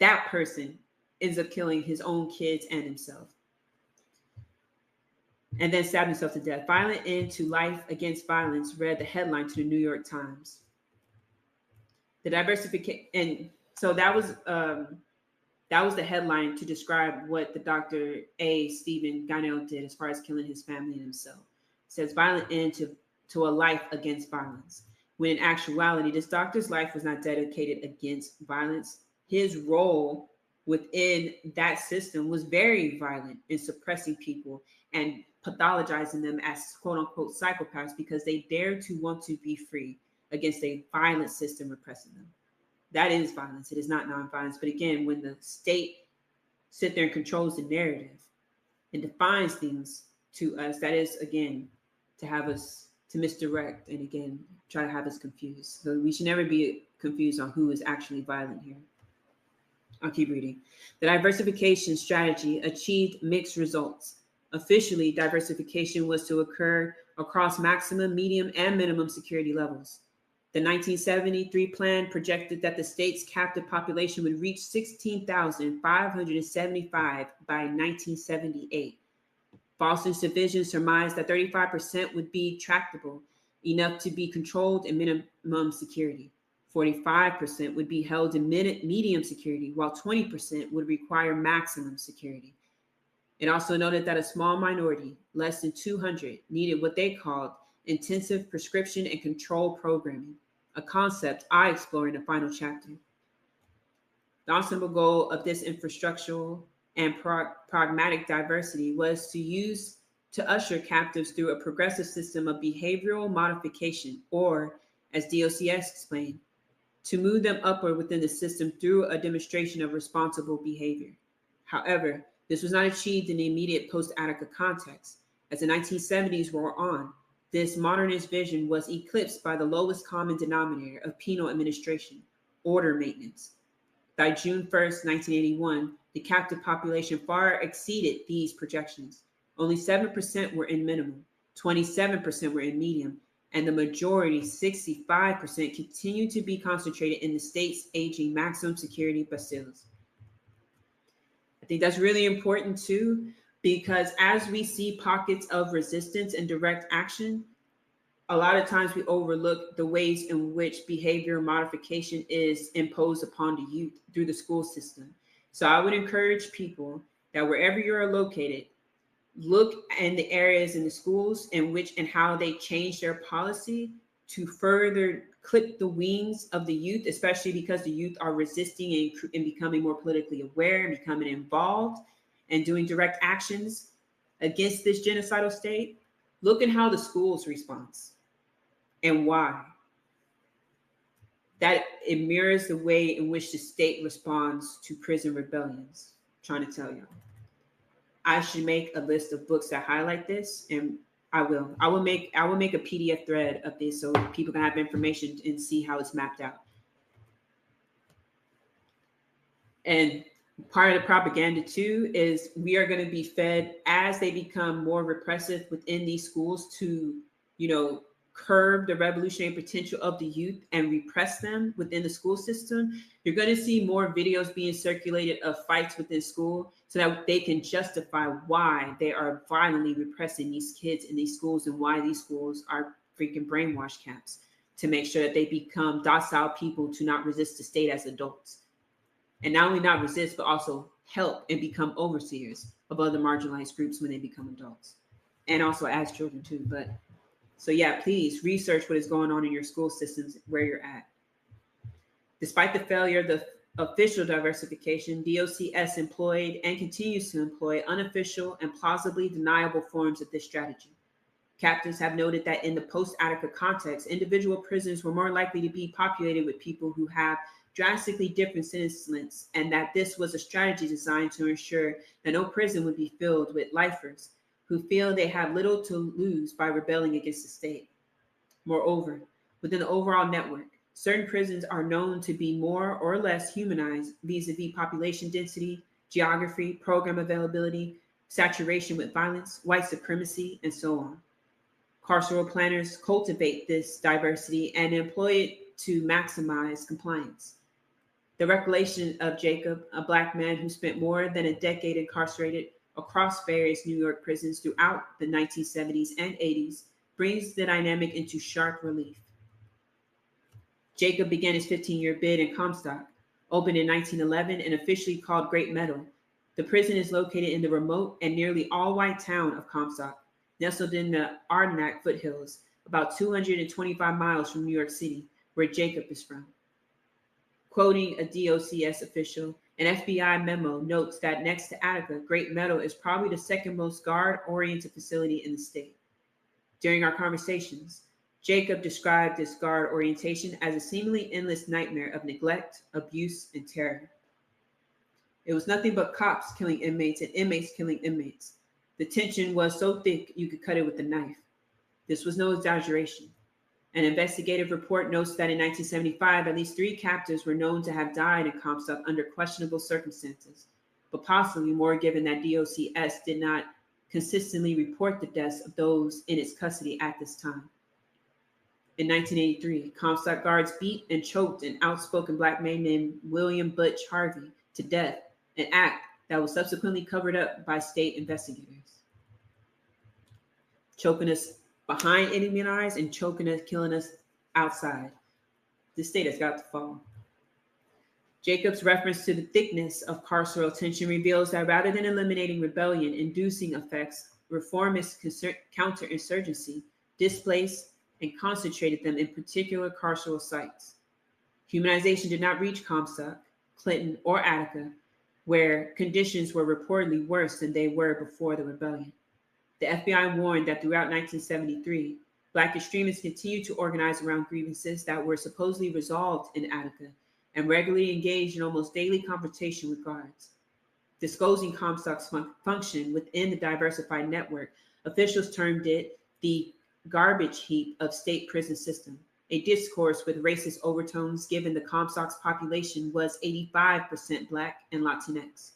that person ends up killing his own kids and himself. And then stabbed himself to death. Violent end to life against violence read the headline to the New York Times. The diversification, and so that was the headline to describe what the Dr. A. Stephen Garnell did as far as killing his family and himself. It says violent end to a life against violence. When in actuality, this doctor's life was not dedicated against violence. His role within that system was very violent in suppressing people and pathologizing them as quote unquote psychopaths because they dared to want to be free against a violent system repressing them. That is violence. It is not nonviolence. But again, when the state sits there and controls the narrative and defines things to us, that is, again, to have us to misdirect and, again, try to have us confused. So we should never be confused on who is actually violent here. I'll keep reading. The diversification strategy achieved mixed results. Officially, diversification was to occur across maximum, medium, and minimum security levels. The 1973 plan projected that the state's captive population would reach 16,575 by 1978. Boston's division surmised that 35% would be tractable, enough to be controlled in minimum security. 45% would be held in medium security, while 20% would require maximum security. It also noted that a small minority, less than 200, needed what they called intensive prescription and control programming, a concept I explore in the final chapter. The ensemble goal of this infrastructural and pragmatic diversity was to usher captives through a progressive system of behavioral modification, or, as DOCS explained, to move them upward within the system through a demonstration of responsible behavior. However, this was not achieved in the immediate post-Attica context. As the 1970s wore on, this modernist vision was eclipsed by the lowest common denominator of penal administration, order maintenance. By June 1st, 1981, the captive population far exceeded these projections. Only 7% were in minimum, 27% were in medium, and the majority, 65%, continued to be concentrated in the state's aging maximum security basilicas. I think that's really important too, because as we see pockets of resistance and direct action, a lot of times we overlook the ways in which behavior modification is imposed upon the youth through the school system. So I would encourage people that wherever you're located, look in the areas in the schools in which and how they change their policy to further clip the wings of the youth, especially because the youth are resisting and becoming more politically aware and becoming involved and doing direct actions against this genocidal state. Look at how the schools respond and why. That it mirrors the way in which the state responds to prison rebellions. I'm trying to tell you. I should make a list of books that highlight this, and I will. I will make a PDF thread of this so people can have information and see how it's mapped out. And Part of the propaganda too is we are going to be fed as they become more repressive within these schools to, curb the revolutionary potential of the youth and repress them within the school system. You're going to see more videos being circulated of fights within school so that they can justify why they are violently repressing these kids in these schools and why these schools are freaking brainwash camps to make sure that they become docile people to not resist the state as adults. And not only not resist, but also help and become overseers of other marginalized groups when they become adults. And also as children too. But so yeah, please research what is going on in your school systems where you're at. Despite the failure of the official diversification, DOCS employed and continues to employ unofficial and plausibly deniable forms of this strategy. Captains have noted that in the post-Attica context, individual prisons were more likely to be populated with people who have drastically different sentence lengths, and that this was a strategy designed to ensure that no prison would be filled with lifers who feel they have little to lose by rebelling against the state. Moreover, within the overall network, certain prisons are known to be more or less humanized vis-a-vis population density, geography, program availability, saturation with violence, white supremacy, and so on. Carceral planners cultivate this diversity and employ it to maximize compliance. The recollection of Jacob, a Black man who spent more than a decade incarcerated across various New York prisons throughout the 1970s and 80s, brings the dynamic into sharp relief. Jacob began his 15-year bid in Comstock, opened in 1911 and officially called Great Meadow. The prison is located in the remote and nearly all-white town of Comstock, nestled in the Ardenack foothills, about 225 miles from New York City, where Jacob is from. Quoting a DOCS official, an FBI memo notes that next to Attica, Great Meadow is probably the second most guard-oriented facility in the state. During our conversations, Jacob described this guard orientation as a seemingly endless nightmare of neglect, abuse, and terror. It was nothing but cops killing inmates and inmates killing inmates. The tension was so thick you could cut it with a knife. This was no exaggeration. An investigative report notes that in 1975, at least 3 captives were known to have died in Comstock under questionable circumstances, but possibly more given that DOCS did not consistently report the deaths of those in its custody at this time. In 1983, Comstock guards beat and choked an outspoken Black man named William Butch Harvey to death, an act that was subsequently covered up by state investigators. Choking us behind enemy eyes and choking us, killing us outside. This state has got to fall. Jacob's reference to the thickness of carceral tension reveals that rather than eliminating rebellion-inducing effects, reformist counterinsurgency displaced and concentrated them in particular carceral sites. Humanization did not reach Comstock, Clinton, or Attica, where conditions were reportedly worse than they were before the rebellion. The FBI warned that throughout 1973, Black extremists continued to organize around grievances that were supposedly resolved in Attica and regularly engaged in almost daily confrontation with guards. Disclosing Comstock's function within the diversified network, officials termed it the garbage heap of state prison system, a discourse with racist overtones given the Comstock's population was 85% Black and Latinx,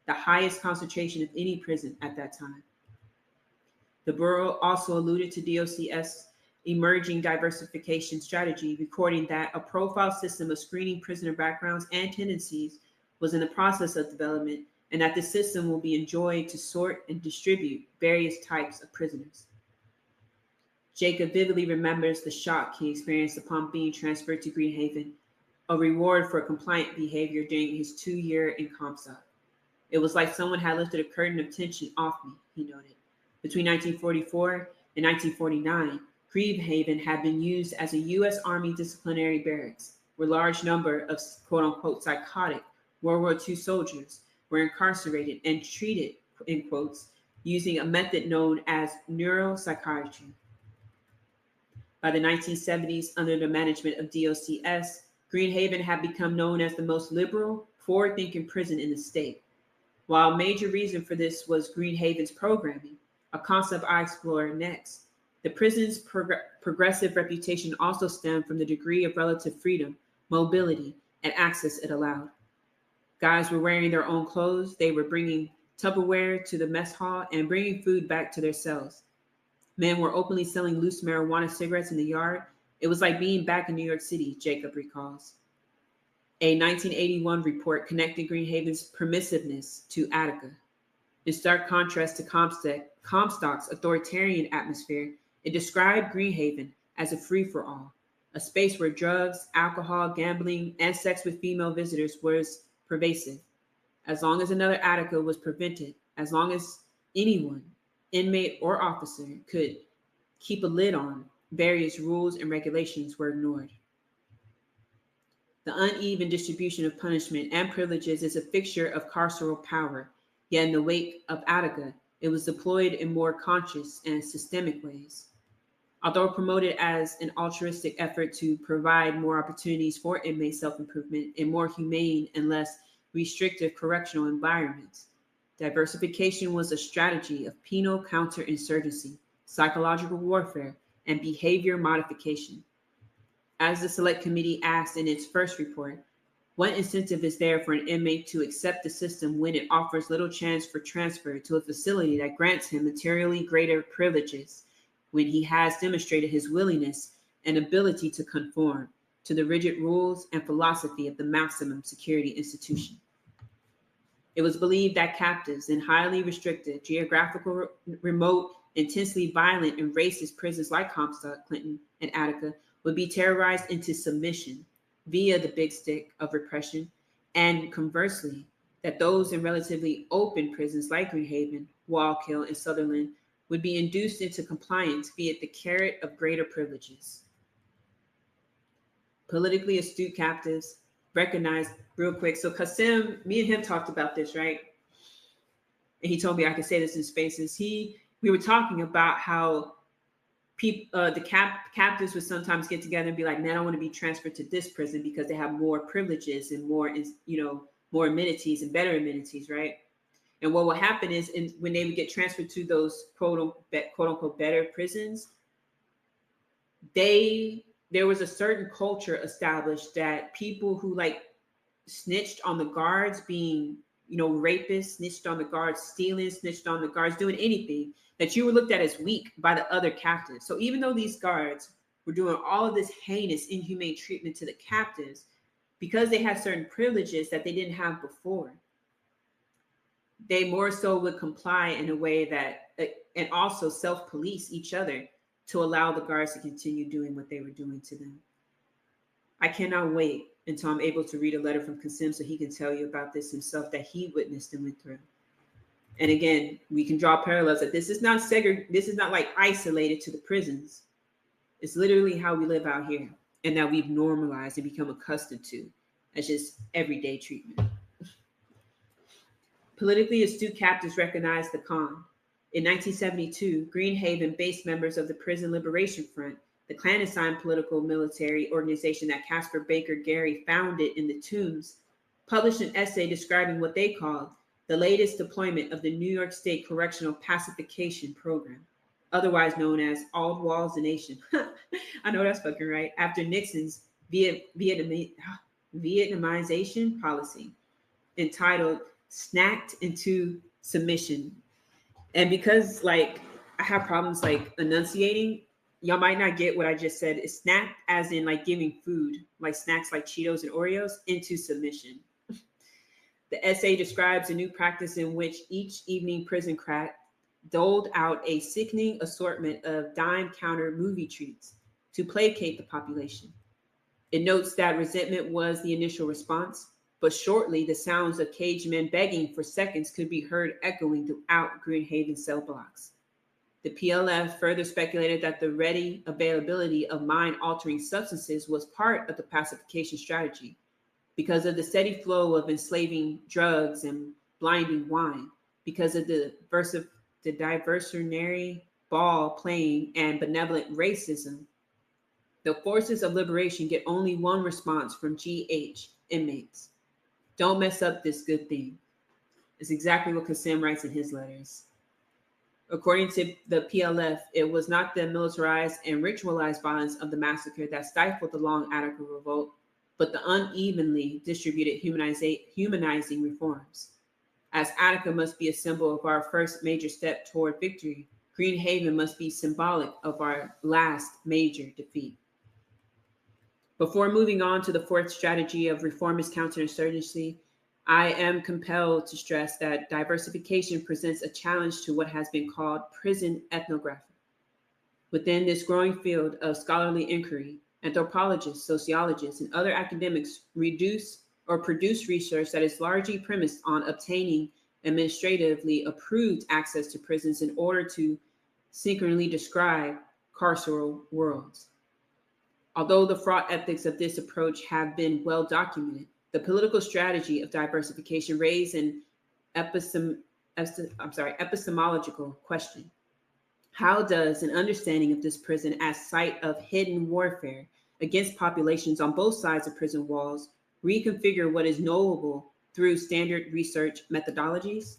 the highest concentration of any prison at that time. The Bureau also alluded to DOCS' emerging diversification strategy, recording that a profile system of screening prisoner backgrounds and tendencies was in the process of development, and that the system will be enjoyed to sort and distribute various types of prisoners. Jacob vividly remembers the shock he experienced upon being transferred to Greenhaven, a reward for compliant behavior during his 2-year in Comstock. It was like someone had lifted a curtain of tension off me, he noted. Between 1944 and 1949, Greenhaven had been used as a U.S. Army disciplinary barracks, where a large number of quote-unquote psychotic World War II soldiers were incarcerated and treated, in quotes, using a method known as neuropsychiatry. By the 1970s, under the management of DOCS, Greenhaven had become known as the most liberal, forward-thinking prison in the state. While a major reason for this was Greenhaven's programming, a concept I explore next, the prison's progressive reputation also stemmed from the degree of relative freedom, mobility, and access it allowed. Guys were wearing their own clothes. They were bringing Tupperware to the mess hall and bringing food back to their cells. Men were openly selling loose marijuana cigarettes in the yard. It was like being back in New York City, Jacob recalls. A 1981 report connected Greenhaven's permissiveness to Attica. In stark contrast to Comstock's authoritarian atmosphere, it described Greenhaven as a free-for-all, a space where drugs, alcohol, gambling, and sex with female visitors was pervasive. As long as another Attica was prevented, as long as anyone, inmate or officer, could keep a lid on, various rules and regulations were ignored. The uneven distribution of punishment and privileges is a fixture of carceral power, yet in the wake of Attica, it was deployed in more conscious and systemic ways. Although promoted as an altruistic effort to provide more opportunities for inmate self-improvement in more humane and less restrictive correctional environments, diversification was a strategy of penal counterinsurgency, psychological warfare, and behavior modification. As the Select Committee asked in its first report, what incentive is there for an inmate to accept the system when it offers little chance for transfer to a facility that grants him materially greater privileges, when he has demonstrated his willingness and ability to conform to the rigid rules and philosophy of the maximum security institution? It was believed that captives in highly restricted, geographical, remote, intensely violent, and racist prisons like Comstock, Clinton, and Attica would be terrorized into submission via the big stick of repression, and conversely, that those in relatively open prisons like Greenhaven, Wallkill, and Sutherland would be induced into compliance via the carrot of greater privileges. Politically astute captives recognized real quick. So Kasim, me and him talked about this, right? And he told me I could say this in spaces. We were talking about how people, captives would sometimes get together and be like, man, I want to be transferred to this prison because they have more privileges and more, more amenities and better amenities, right? And what will happen is when they would get transferred to those quote unquote better prisons, there was a certain culture established that people who like snitched on the guards, being, rapists, snitched on the guards, stealing, snitched on the guards, doing anything, that you were looked at as weak by the other captives. So even though these guards were doing all of this heinous, inhumane treatment to the captives, because they had certain privileges that they didn't have before, they more so would comply in a way that, and also self-police each other to allow the guards to continue doing what they were doing to them. I cannot wait until I'm able to read a letter from Kasim so he can tell you about this himself that he witnessed and went through. And again, we can draw parallels that this is not like isolated to the prisons. It's literally how we live out here, and that we've normalized and become accustomed to as just everyday treatment. Politically astute captives recognized the con. In 1972, Greenhaven-based members of the Prison Liberation Front, the clandestine political military organization that Caspar Baker Gary founded in the Tombs, published an essay describing what they called the latest deployment of the New York State Correctional Pacification Program, otherwise known as All Walls the Nation. I know that's fucking right. After Nixon's Vietnamization policy, entitled Snacked into Submission. And because I have problems enunciating, y'all might not get what I just said. It's snacked as in giving food, like snacks like Cheetos and Oreos, into submission. The essay describes a new practice in which each evening prison crack doled out a sickening assortment of dime counter movie treats to placate the population. It notes that resentment was the initial response, but shortly the sounds of caged men begging for seconds could be heard echoing throughout Greenhaven cell blocks. The PLF further speculated that the ready availability of mind-altering substances was part of the pacification strategy, because of the steady flow of enslaving drugs and blinding wine, because of the diversionary ball playing and benevolent racism. The forces of liberation get only one response from GH inmates: don't mess up this good thing. It's exactly what Kasim writes in his letters. According to the PLF, it was not the militarized and ritualized violence of the massacre that stifled the Long Attica Revolt, but the unevenly distributed humanizing reforms. As Attica must be a symbol of our first major step toward victory, Green Haven must be symbolic of our last major defeat. Before moving on to the fourth strategy of reformist counterinsurgency, I am compelled to stress that diversification presents a challenge to what has been called prison ethnography. Within this growing field of scholarly inquiry, anthropologists, sociologists, and other academics produce research that is largely premised on obtaining administratively approved access to prisons in order to synchronously describe carceral worlds. Although the fraught ethics of this approach have been well documented, the political strategy of diversification raised an epistemological question. How does an understanding of this prison as site of hidden warfare against populations on both sides of prison walls reconfigure what is knowable through standard research methodologies?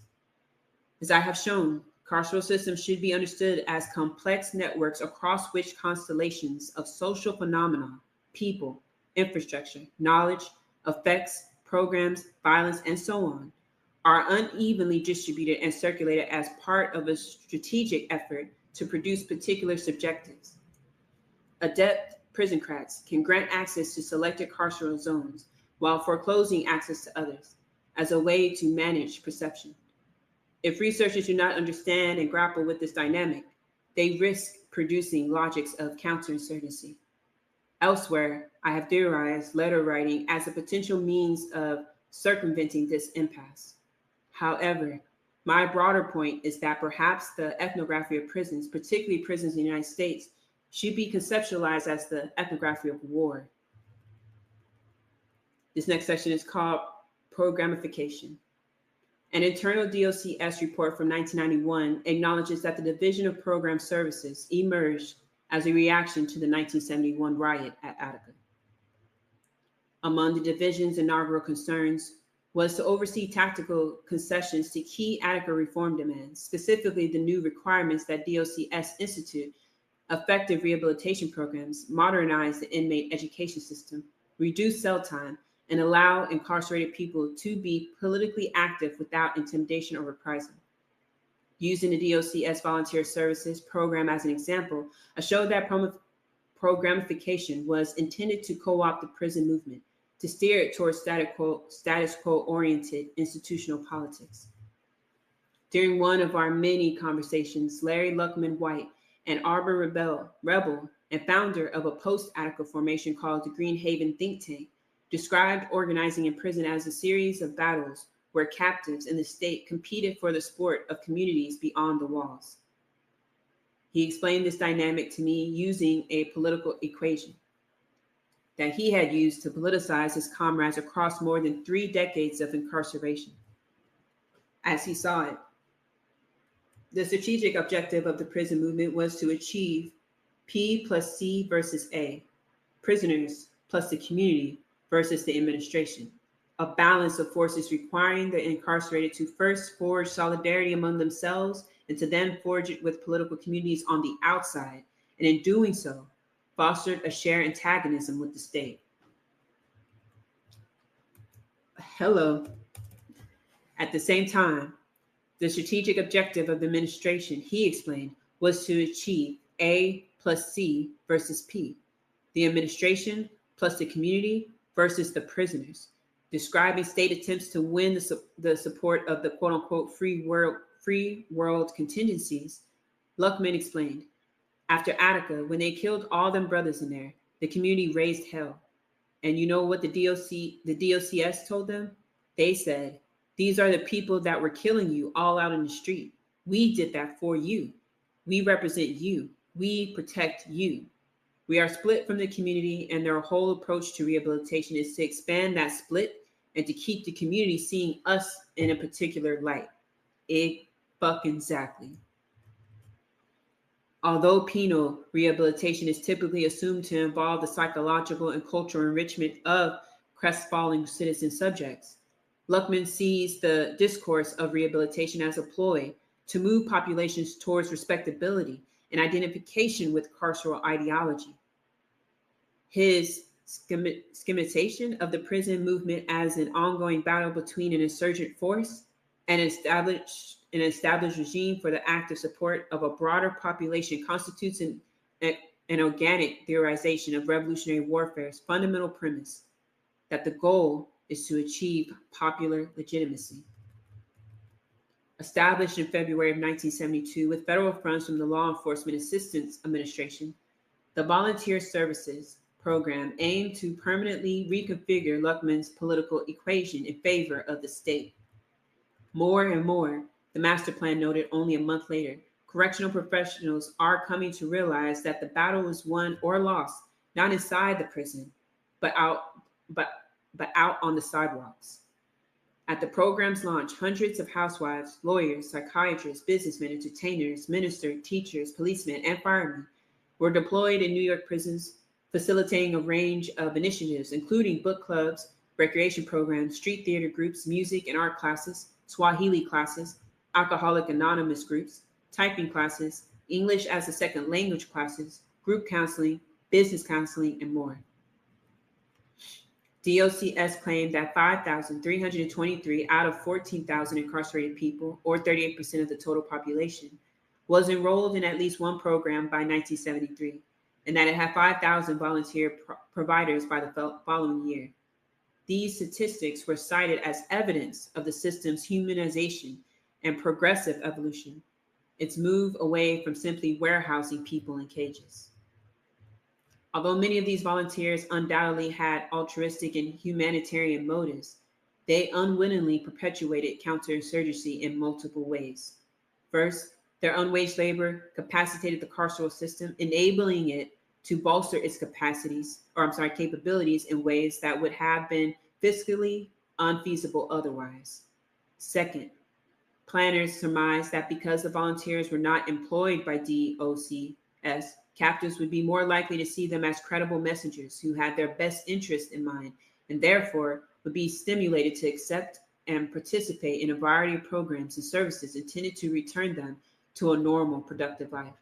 As I have shown, carceral systems should be understood as complex networks across which constellations of social phenomena, people, infrastructure, knowledge, effects, programs, violence, and so on, are unevenly distributed and circulated as part of a strategic effort to produce particular subjectives. Adept prisoncrats can grant access to selected carceral zones while foreclosing access to others as a way to manage perception. If researchers do not understand and grapple with this dynamic, they risk producing logics of counterinsurgency. Elsewhere, I have theorized letter writing as a potential means of circumventing this impasse. However, my broader point is that perhaps the ethnography of prisons, particularly prisons in the United States, should be conceptualized as the ethnography of war. This next section is called Programification. An internal DOCS report from 1991 acknowledges that the Division of Program Services emerged as a reaction to the 1971 riot at Attica. Among the division's inaugural concerns was to oversee tactical concessions to key Attica reform demands, specifically the new requirements that DOCS institute effective rehabilitation programs, modernize the inmate education system, reduce cell time, and allow incarcerated people to be politically active without intimidation or reprisal. Using the DOCS Volunteer Services program as an example, I showed that programification was intended to co-opt the prison movement, to steer it towards status quo-oriented institutional politics. During one of our many conversations, Larry Luckman White, an Arbor rebel and founder of a post-Attica formation called the Green Haven Think Tank, described organizing in prison as a series of battles where captives in the state competed for the support of communities beyond the walls. He explained this dynamic to me using a political equation that he had used to politicize his comrades across more than 3 decades of incarceration. As he saw it, the strategic objective of the prison movement was to achieve P plus C versus A, prisoners plus the community versus the administration, a balance of forces requiring the incarcerated to first forge solidarity among themselves and to then forge it with political communities on the outside, and in doing so, fostered a shared antagonism with the state. Hello. At the same time, the strategic objective of the administration, he explained, was to achieve A plus C versus P, the administration plus the community versus the prisoners, describing state attempts to win the support of the quote-unquote free world contingencies. Luckman explained, after Attica, when they killed all them brothers in there, the community raised hell. And you know what the DOCS told them? They said, these are the people that were killing you all out in the street. We did that for you. We represent you. We protect you. We are split from the community, and their whole approach to rehabilitation is to expand that split and to keep the community seeing us in a particular light. Exactly. Although penal rehabilitation is typically assumed to involve the psychological and cultural enrichment of crestfallen citizen subjects, Luckman sees the discourse of rehabilitation as a ploy to move populations towards respectability and identification with carceral ideology. His schematization of the prison movement as an ongoing battle between an insurgent force and an established regime for the active support of a broader population constitutes an organic theorization of revolutionary warfare's fundamental premise that the goal is to achieve popular legitimacy. Established in February of 1972 with federal funds from the Law Enforcement Assistance Administration, the Volunteer Services Program aimed to permanently reconfigure Luckman's political equation in favor of the state. More and more, the master plan noted only a month later, correctional professionals are coming to realize that the battle is won or lost not inside the prison, but out on the sidewalks. At the program's launch, hundreds of housewives, lawyers, psychiatrists, businessmen, entertainers, ministers, teachers, policemen, and firemen were deployed in New York prisons, facilitating a range of initiatives, including book clubs, recreation programs, street theater groups, music and art classes, Swahili classes, Alcoholic Anonymous groups, typing classes, English as a second language classes, group counseling, business counseling, and more. DOCS claimed that 5,323 out of 14,000 incarcerated people, or 38% of the total population, was enrolled in at least one program by 1973, and that it had 5,000 volunteer providers by the following year. These statistics were cited as evidence of the system's humanization and progressive evolution, its move away from simply warehousing people in cages. Although many of these volunteers undoubtedly had altruistic and humanitarian motives, they unwittingly perpetuated counterinsurgency in multiple ways. First, their unwaged labor capacitated the carceral system, enabling it to bolster its capabilities in ways that would have been fiscally unfeasible otherwise. Second, planners surmised that because the volunteers were not employed by DOCS, captors would be more likely to see them as credible messengers who had their best interest in mind, and therefore would be stimulated to accept and participate in a variety of programs and services intended to return them to a normal, productive life.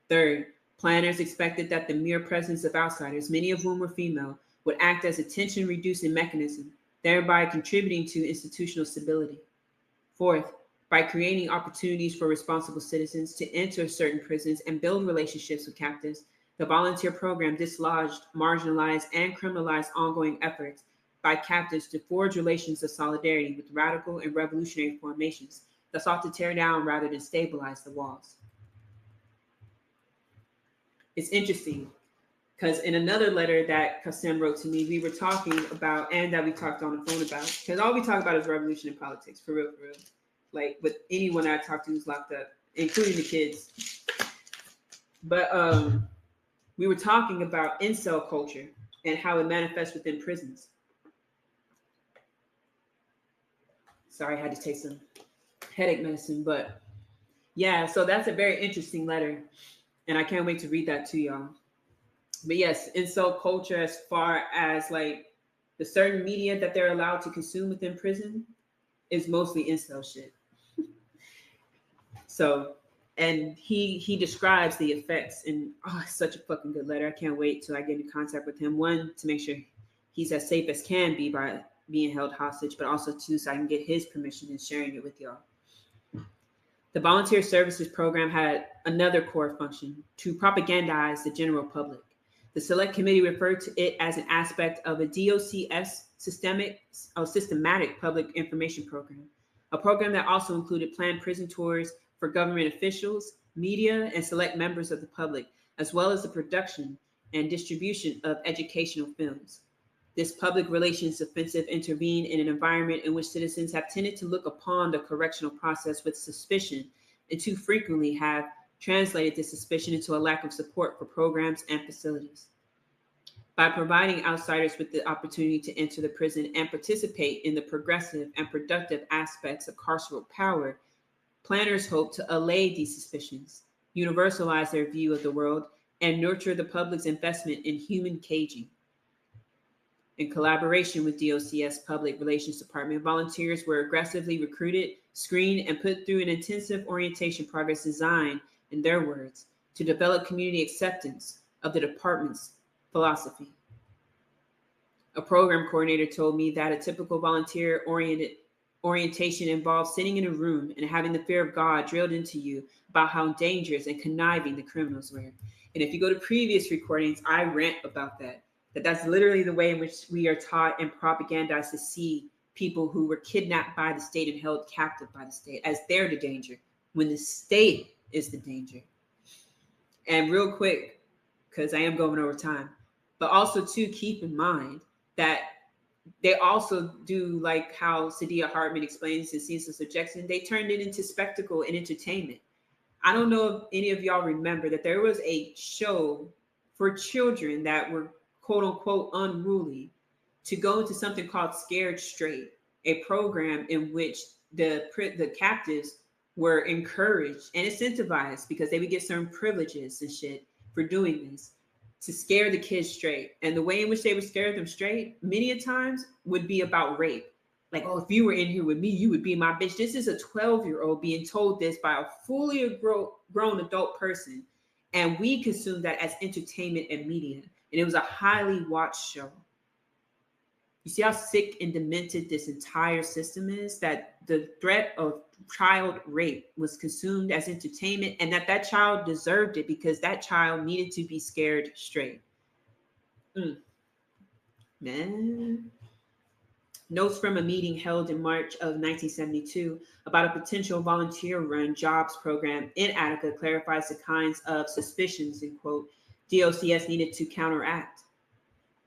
Third, planners expected that the mere presence of outsiders, many of whom were female, would act as a tension-reducing mechanism, thereby contributing to institutional stability. Fourth, by creating opportunities for responsible citizens to enter certain prisons and build relationships with captives, the volunteer program dislodged, marginalized, and criminalized ongoing efforts by captives to forge relations of solidarity with radical and revolutionary formations that sought to tear down rather than stabilize the walls. It's interesting because in another letter that Kassem wrote to me, we were talking about, and that we talked on the phone about, because all we talk about is revolution and politics, for real, for real. Like with anyone I talked to who's locked up, including the kids. But we were talking about incel culture and how it manifests within prisons. Sorry, I had to take some headache medicine, but yeah, so that's a very interesting letter, and I can't wait to read that to y'all. But yes, incel culture, as far as like the certain media that they're allowed to consume within prison, is mostly incel shit. So, and he describes the effects, and it's such a fucking good letter. I can't wait till I get in contact with him. One, to make sure he's as safe as can be by being held hostage, but also two, so I can get his permission in sharing it with y'all. The Volunteer Services Program had another core function: to propagandize the general public. The Select Committee referred to it as an aspect of a DOCS systematic public information program, a program that also included planned prison tours for government officials, media, and select members of the public, as well as the production and distribution of educational films. This public relations offensive intervened in an environment in which citizens have tended to look upon the correctional process with suspicion, and too frequently have translated this suspicion into a lack of support for programs and facilities. By providing outsiders with the opportunity to enter the prison and participate in the progressive and productive aspects of carceral power, planners hope to allay these suspicions, universalize their view of the world, and nurture the public's investment in human caging. In collaboration with DOCS Public Relations Department, volunteers were aggressively recruited, screened, and put through an intensive orientation progress designed, in their words, to develop community acceptance of the department's philosophy. A program coordinator told me that a typical orientation involves sitting in a room and having the fear of God drilled into you about how dangerous and conniving the criminals were. And if you go to previous recordings, I rant about that. That's literally the way in which we are taught and propagandized to see people who were kidnapped by the state and held captive by the state as they're the danger, when the state is the danger. And real quick, because I am going over time, but also to keep in mind that they also do, like how Sadia Hartman explains in Scenes of Subjection, they turned it into spectacle and entertainment. I don't know if any of y'all remember that there was a show for children that were quote unquote unruly to go into something called Scared Straight, a program in which the captives were encouraged and incentivized because they would get certain privileges and shit for doing this, to scare the kids straight. And the way in which they would scare them straight, many a times, would be about rape. Like, oh, if you were in here with me, you would be my bitch. This is a 12-year-old being told this by a fully grown adult person. And we consumed that as entertainment and media. And it was a highly watched show. You see how sick and demented this entire system is? That the threat of child rape was consumed as entertainment, and that child deserved it because that child needed to be scared straight. Man. Notes from a meeting held in March of 1972 about a potential volunteer-run jobs program in Attica clarifies the kinds of suspicions, in quote, DOCS needed to counteract.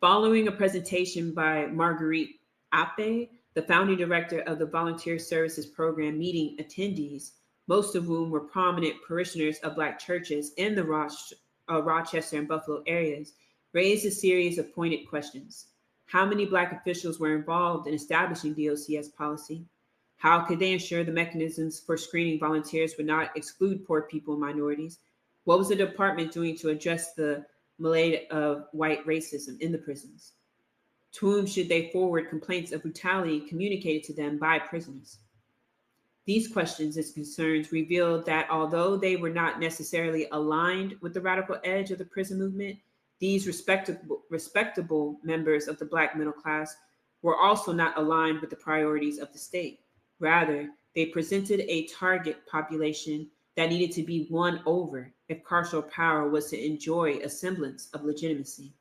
Following a presentation by Marguerite Ape, the founding director of the Volunteer Services Program, meeting attendees, most of whom were prominent parishioners of Black churches in the Rochester and Buffalo areas, raised a series of pointed questions. How many Black officials were involved in establishing DOCS policy? How could they ensure the mechanisms for screening volunteers would not exclude poor people and minorities? What was the department doing to address the malade of white racism in the prisons? To whom should they forward complaints of brutality communicated to them by prisoners? These questions and concerns revealed that although they were not necessarily aligned with the radical edge of the prison movement, these respectable members of the Black middle class were also not aligned with the priorities of the state. Rather, they presented a target population that needed to be won over if carceral power was to enjoy a semblance of legitimacy.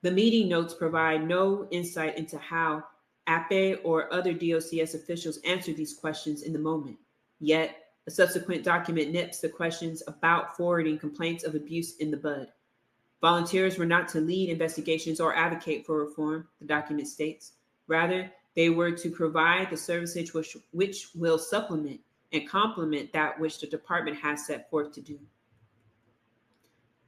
The meeting notes provide no insight into how APE or other DOCS officials answered these questions in the moment. Yet, a subsequent document nips the questions about forwarding complaints of abuse in the bud. Volunteers were not to lead investigations or advocate for reform, the document states. Rather, they were to provide the services which will supplement and complement that which the department has set forth to do.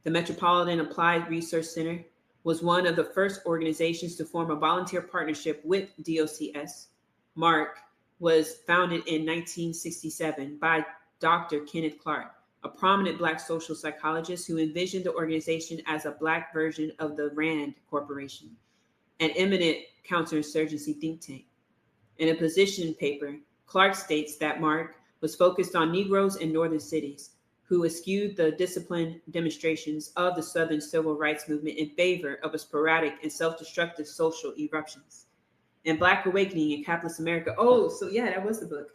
The Metropolitan Applied Research Center was one of the first organizations to form a volunteer partnership with DOCS. MARC was founded in 1967 by Dr. Kenneth Clark, a prominent Black social psychologist who envisioned the organization as a Black version of the RAND Corporation, an eminent counterinsurgency think tank. In a position paper, Clark states that MARC was focused on Negroes in northern cities who eschewed the disciplined demonstrations of the Southern civil rights movement in favor of a sporadic and self-destructive social eruptions. In Black Awakening in Capitalist America, that was the book.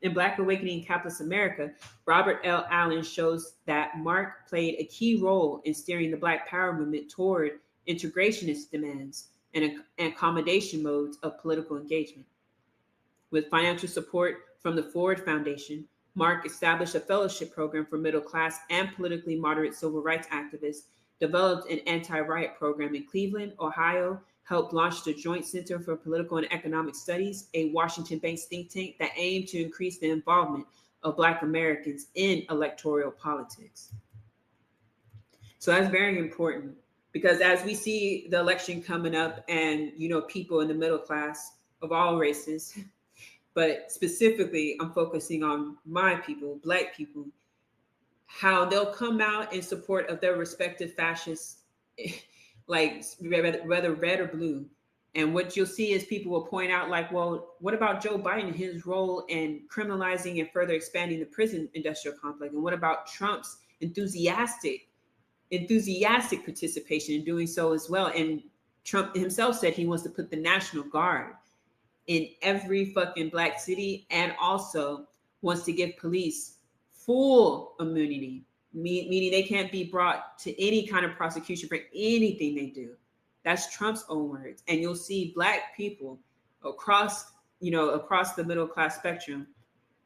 In Black Awakening in Capitalist America, Robert L. Allen shows that MARC played a key role in steering the Black Power movement toward integrationist demands and accommodation modes of political engagement. With financial support from the Ford Foundation, MARC established a fellowship program for middle-class and politically moderate civil rights activists, developed an anti-riot program in Cleveland, Ohio, helped launch the Joint Center for Political and Economic Studies, a Washington-based think tank that aimed to increase the involvement of Black Americans in electoral politics. So that's very important because as we see the election coming up and, people in the middle class of all races, but specifically, I'm focusing on my people, Black people, how they'll come out in support of their respective fascists, like whether red or blue. And what you'll see is people will point out like, well, what about Joe Biden and his role in criminalizing and further expanding the prison industrial complex? And what about Trump's enthusiastic participation in doing so as well, and Trump himself said he wants to put the National Guard in every fucking black city, and also wants to give police full immunity, meaning they can't be brought to any kind of prosecution for anything they do. That's Trump's own words. And you'll see black people across the middle class spectrum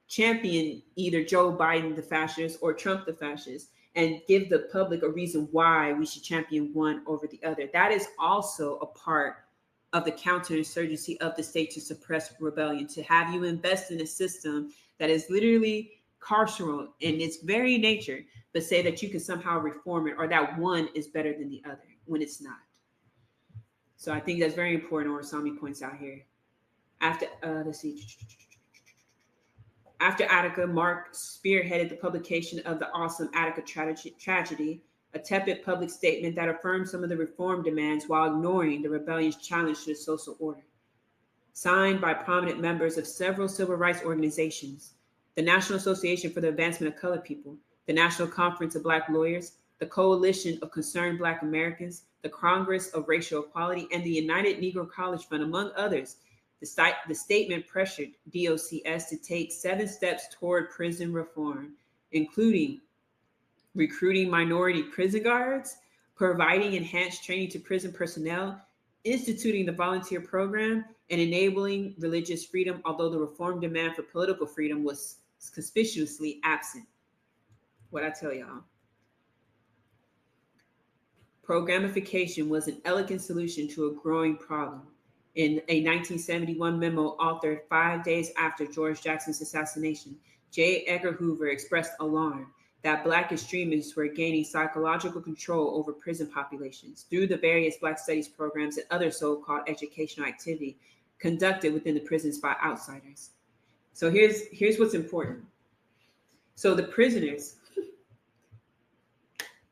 champion either Joe Biden, the fascist, or Trump, the fascist, and give the public a reason why we should champion one over the other. That is also a part of the counterinsurgency of the state to suppress rebellion, to have you invest in a system that is literally carceral in its very nature, but say that you can somehow reform it, or that one is better than the other when it's not. So I think that's very important. Orisanmi points out here. After Attica, Mark spearheaded the publication of the Awesome Attica Tragedy, a tepid public statement that affirmed some of the reform demands while ignoring the rebellion's challenge to the social order. Signed by prominent members of several civil rights organizations, the National Association for the Advancement of Colored People, the National Conference of Black Lawyers, the Coalition of Concerned Black Americans, the Congress of Racial Equality, and the United Negro College Fund, among others. The statement pressured DOCS to take 7 steps toward prison reform, including recruiting minority prison guards, providing enhanced training to prison personnel, instituting the volunteer program, and enabling religious freedom, although the reform demand for political freedom was conspicuously absent. What I tell y'all. Programification was an elegant solution to a growing problem. In a 1971 memo authored 5 days after George Jackson's assassination, J. Edgar Hoover expressed alarm that Black extremists were gaining psychological control over prison populations through the various Black studies programs and other so-called educational activity conducted within the prisons by outsiders. So here's what's important. So the prisoners,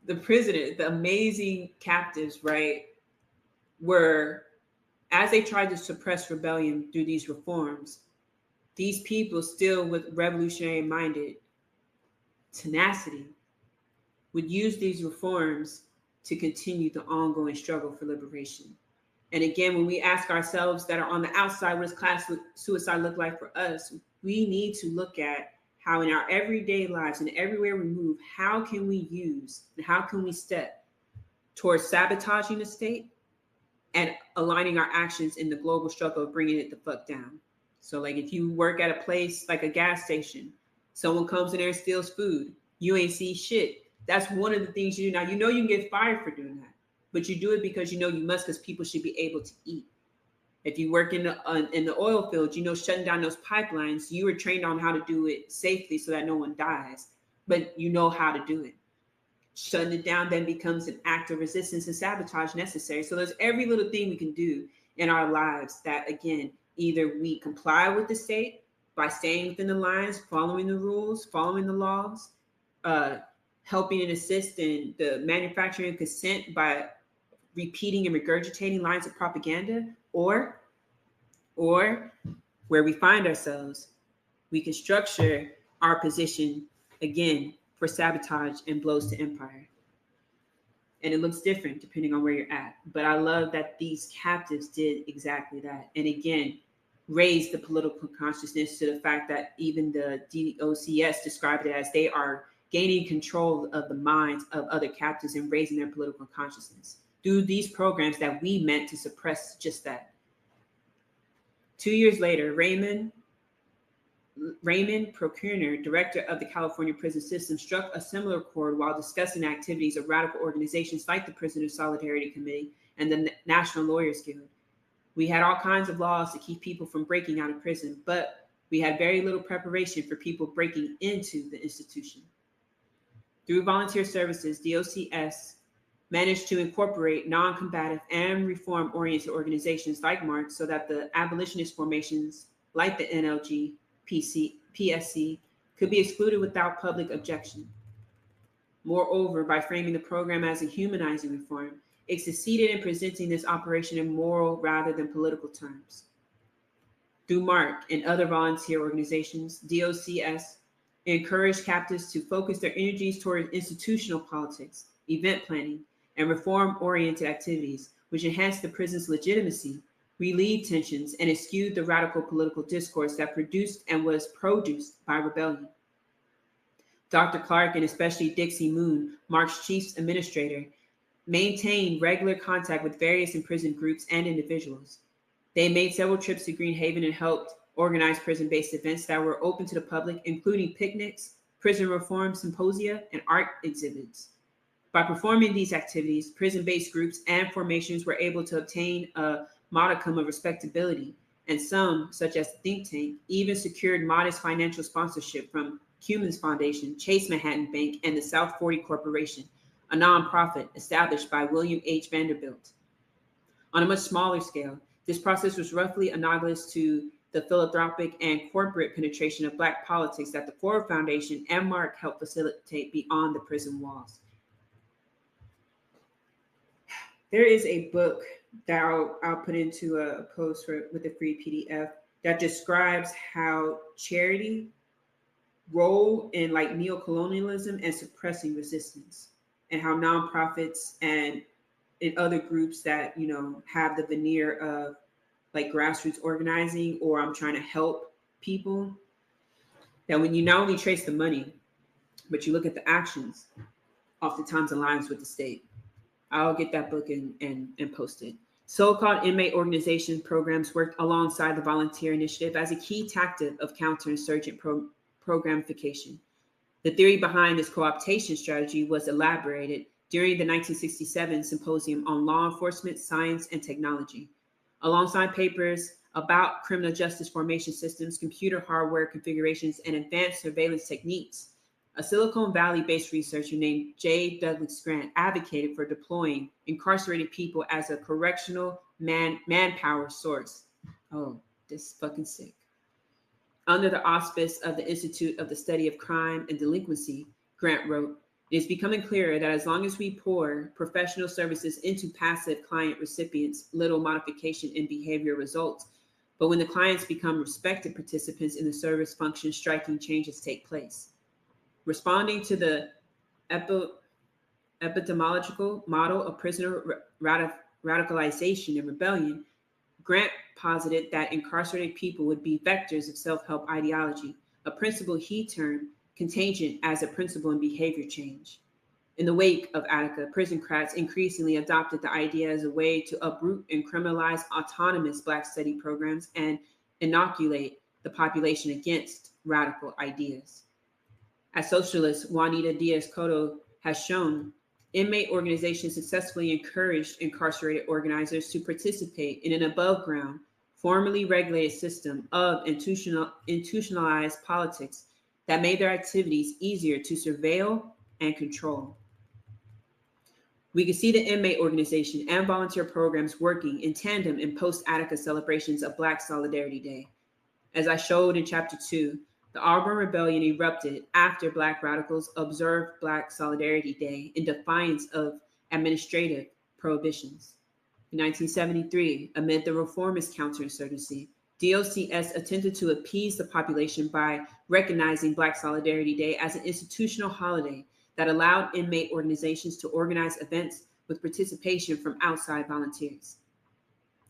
the amazing captives, right, were, as they tried to suppress rebellion through these reforms, these people still with revolutionary-minded tenacity would use these reforms to continue the ongoing struggle for liberation. And again, when we ask ourselves that are on the outside, what does class suicide look like for us? We need to look at how in our everyday lives and everywhere we move, how can we use and how can we step towards sabotaging the state and aligning our actions in the global struggle of bringing it the fuck down. So like if you work at a place like a gas station, someone comes in there and steals food, you ain't see shit. That's one of the things you do. Now, you know you can get fired for doing that, but you do it because you know you must, because people should be able to eat. If you work in the oil field, you know, shutting down those pipelines, you were trained on how to do it safely so that no one dies, but you know how to do it. Shutting it down then becomes an act of resistance and sabotage necessary. So there's every little thing we can do in our lives that, again, either we comply with the state by staying within the lines, following the rules, following the laws, helping and assist in the manufacturing of consent by repeating and regurgitating lines of propaganda, or where we find ourselves, we can structure our position, again, for sabotage and blows to empire. And it looks different depending on where you're at. But I love that these captives did exactly that. And again, raised the political consciousness to the fact that even the DOCS described it as they are gaining control of the minds of other captives and raising their political consciousness through these programs that we meant to suppress just that. 2 years later, Raymond Procurner, director of the California prison system, struck a similar chord while discussing activities of radical organizations like the Prisoner Solidarity Committee and the National Lawyers Guild. We had all kinds of laws to keep people from breaking out of prison, but we had very little preparation for people breaking into the institution. Through volunteer services, DOCS managed to incorporate non-combative and reform-oriented organizations like Marx so that the abolitionist formations like the NLG, PSC could be excluded without public objection. Moreover, by framing the program as a humanizing reform, it succeeded in presenting this operation in moral rather than political terms. Through MARC and other volunteer organizations, DOCS encouraged captives to focus their energies toward institutional politics, event planning, and reform-oriented activities, which enhanced the prison's legitimacy, relieved tensions, and eschewed the radical political discourse that produced and was produced by rebellion. Dr. Clark, and especially Dixie Moon, MARC's chief administrator, maintained regular contact with various imprisoned groups and individuals. They made several trips to Green Haven and helped organize prison-based events that were open to the public, including picnics, prison reform symposia, and art exhibits. By performing these activities, prison-based groups and formations were able to obtain a modicum of respectability, and some, such as the think tank, even secured modest financial sponsorship from Cummins Foundation, Chase Manhattan Bank, and the South 40 Corporation, a nonprofit established by William H. Vanderbilt. On a much smaller scale, this process was roughly analogous to the philanthropic and corporate penetration of Black politics that the Ford Foundation and MARC helped facilitate beyond the prison walls. There is a book that I'll put into a post with a free PDF that describes how charity role in like neocolonialism and suppressing resistance, and how nonprofits and other groups that, you know, have the veneer of like grassroots organizing, or I'm trying to help people, that when you not only trace the money, but you look at the actions, oftentimes aligns with the state. I'll get that book and post it. So-called inmate organization programs worked alongside the volunteer initiative as a key tactic of counterinsurgent programification. The theory behind this co-optation strategy was elaborated during the 1967 Symposium on Law Enforcement, Science, and Technology. Alongside papers about criminal justice formation systems, computer hardware configurations, and advanced surveillance techniques, a Silicon Valley-based researcher named J. Douglas Grant advocated for deploying incarcerated people as a correctional manpower source. Oh, this is fucking sick. Under the auspice of the Institute of the Study of Crime and Delinquency, Grant wrote, "It is becoming clearer that as long as we pour professional services into passive client recipients, little modification in behavior results. But when the clients become respected participants in the service function, striking changes take place." Responding to the epistemological model of prisoner radicalization and rebellion, Grant posited that incarcerated people would be vectors of self-help ideology, a principle he termed contagion as a principle in behavior change. In the wake of Attica, prisoncrats increasingly adopted the idea as a way to uproot and criminalize autonomous Black study programs and inoculate the population against radical ideas. As socialist Juanita Diaz-Cotto has shown, inmate organizations successfully encouraged incarcerated organizers to participate in an above-ground, formally regulated system of institutionalized politics that made their activities easier to surveil and control. We can see the inmate organization and volunteer programs working in tandem in post-Attica celebrations of Black Solidarity Day. As I showed in Chapter 2, the Auburn Rebellion erupted after Black radicals observed Black Solidarity Day in defiance of administrative prohibitions. In 1973, amid the reformist counterinsurgency, DOCS attempted to appease the population by recognizing Black Solidarity Day as an institutional holiday that allowed inmate organizations to organize events with participation from outside volunteers.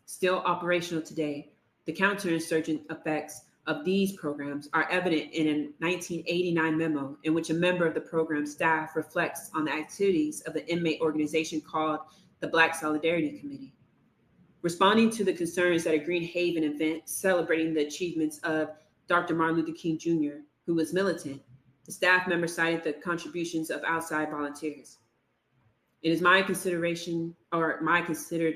Still operational today, the counterinsurgent effects of these programs are evident in a 1989 memo in which a member of the program staff reflects on the activities of the inmate organization called the Black Solidarity Committee. Responding to the concerns at a Green Haven event celebrating the achievements of Dr. Martin Luther King Jr., who was militant, the staff member cited the contributions of outside volunteers. It is my considered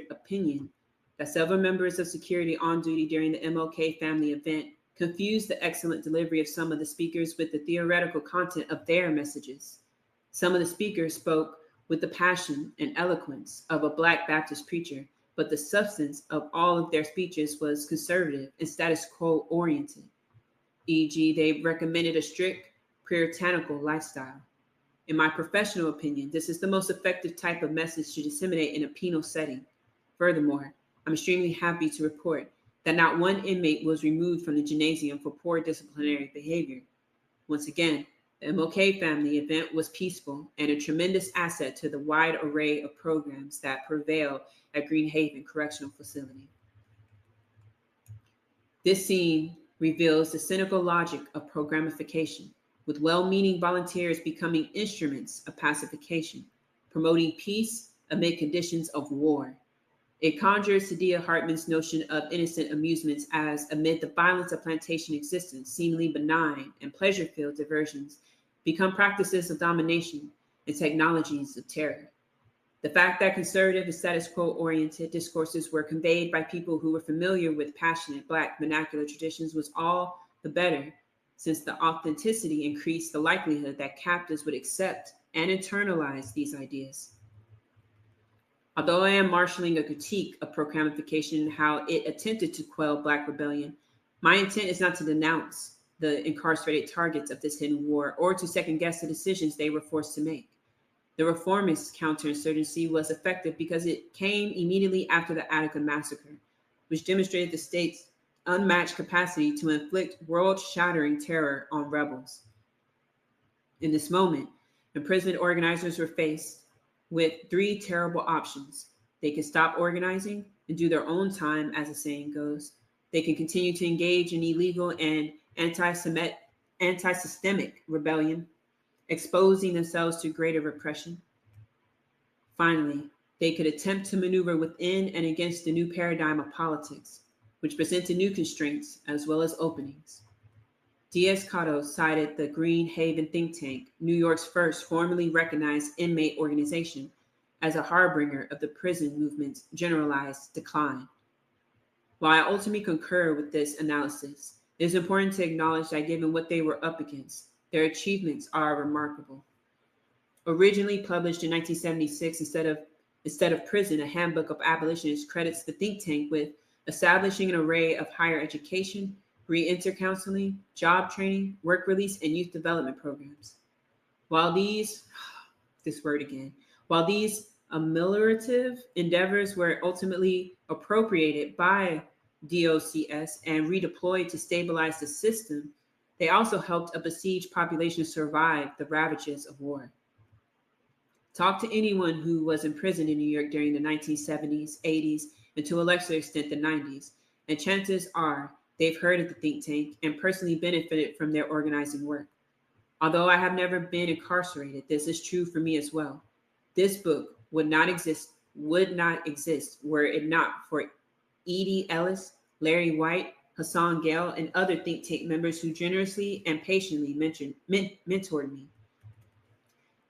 opinion that several members of security on duty during the MLK family event confused the excellent delivery of some of the speakers with the theoretical content of their messages. Some of the speakers spoke with the passion and eloquence of a Black Baptist preacher, but the substance of all of their speeches was conservative and status quo oriented. E.g., they recommended a strict puritanical lifestyle. In my professional opinion, this is the most effective type of message to disseminate in a penal setting. Furthermore, I'm extremely happy to report that not one inmate was removed from the gymnasium for poor disciplinary behavior. Once again, The MLK family event was peaceful and a tremendous asset to the wide array of programs that prevail at Green Haven Correctional Facility. This scene reveals the cynical logic of programification, with well-meaning volunteers becoming instruments of pacification, promoting peace amid conditions of war. It conjures Sadia Hartman's notion of innocent amusements as, amid the violence of plantation existence, seemingly benign and pleasure-filled diversions become practices of domination and technologies of terror. The fact that conservative and status quo-oriented discourses were conveyed by people who were familiar with passionate Black vernacular traditions was all the better, since the authenticity increased the likelihood that captives would accept and internalize these ideas. Although I am marshaling a critique of programification and how it attempted to quell Black rebellion, my intent is not to denounce the incarcerated targets of this hidden war or to second-guess the decisions they were forced to make. The reformist counterinsurgency was effective because it came immediately after the Attica massacre, which demonstrated the state's unmatched capacity to inflict world-shattering terror on rebels. In this moment, imprisoned organizers were faced with three terrible options. They could stop organizing and do their own time, as the saying goes. They could continue to engage in illegal and anti-systemic rebellion, exposing themselves to greater repression. Finally, they could attempt to maneuver within and against the new paradigm of politics, which presented new constraints as well as openings. Diaz-Cotto cited the Green Haven think tank, New York's first formally recognized inmate organization, as a harbinger of the prison movement's generalized decline. While I ultimately concur with this analysis, it is important to acknowledge that given what they were up against, their achievements are remarkable. Originally published in 1976 instead of Prison, a handbook of abolitionists credits the think tank with establishing an array of higher education, re-enter counseling, job training, work release, and youth development programs. While these ameliorative endeavors were ultimately appropriated by DOCS and redeployed to stabilize the system, they also helped a besieged population survive the ravages of war. Talk to anyone who was imprisoned in New York during the 1970s, 80s, and to a lesser extent the 90s, and chances are they've heard of the think tank and personally benefited from their organizing work. Although I have never been incarcerated, this is true for me as well. This book would not exist were it not for Edie Ellis, Larry White, Hassan Gale, and other think tank members who generously and patiently mentored me.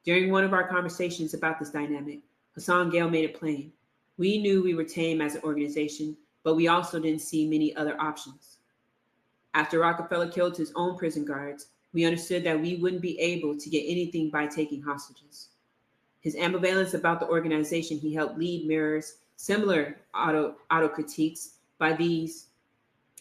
During one of our conversations about this dynamic, Hassan Gale made it plain. We knew we were tame as an organization, but we also didn't see many other options. After Rockefeller killed his own prison guards, we understood that we wouldn't be able to get anything by taking hostages. His ambivalence about the organization he helped lead mirrors similar auto-critiques by those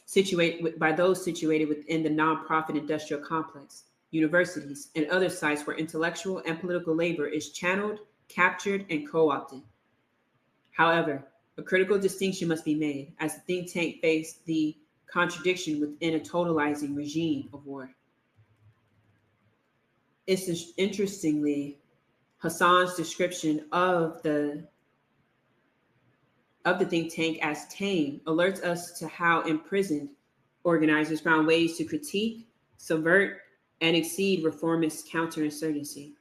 situated within the nonprofit industrial complex, universities, and other sites where intellectual and political labor is channeled, captured, and co-opted. However, a critical distinction must be made as the think tank faced the contradiction within a totalizing regime of war. It's interestingly, Hassan's description of the think tank as tame alerts us to how imprisoned organizers found ways to critique, subvert, and exceed reformist counterinsurgency.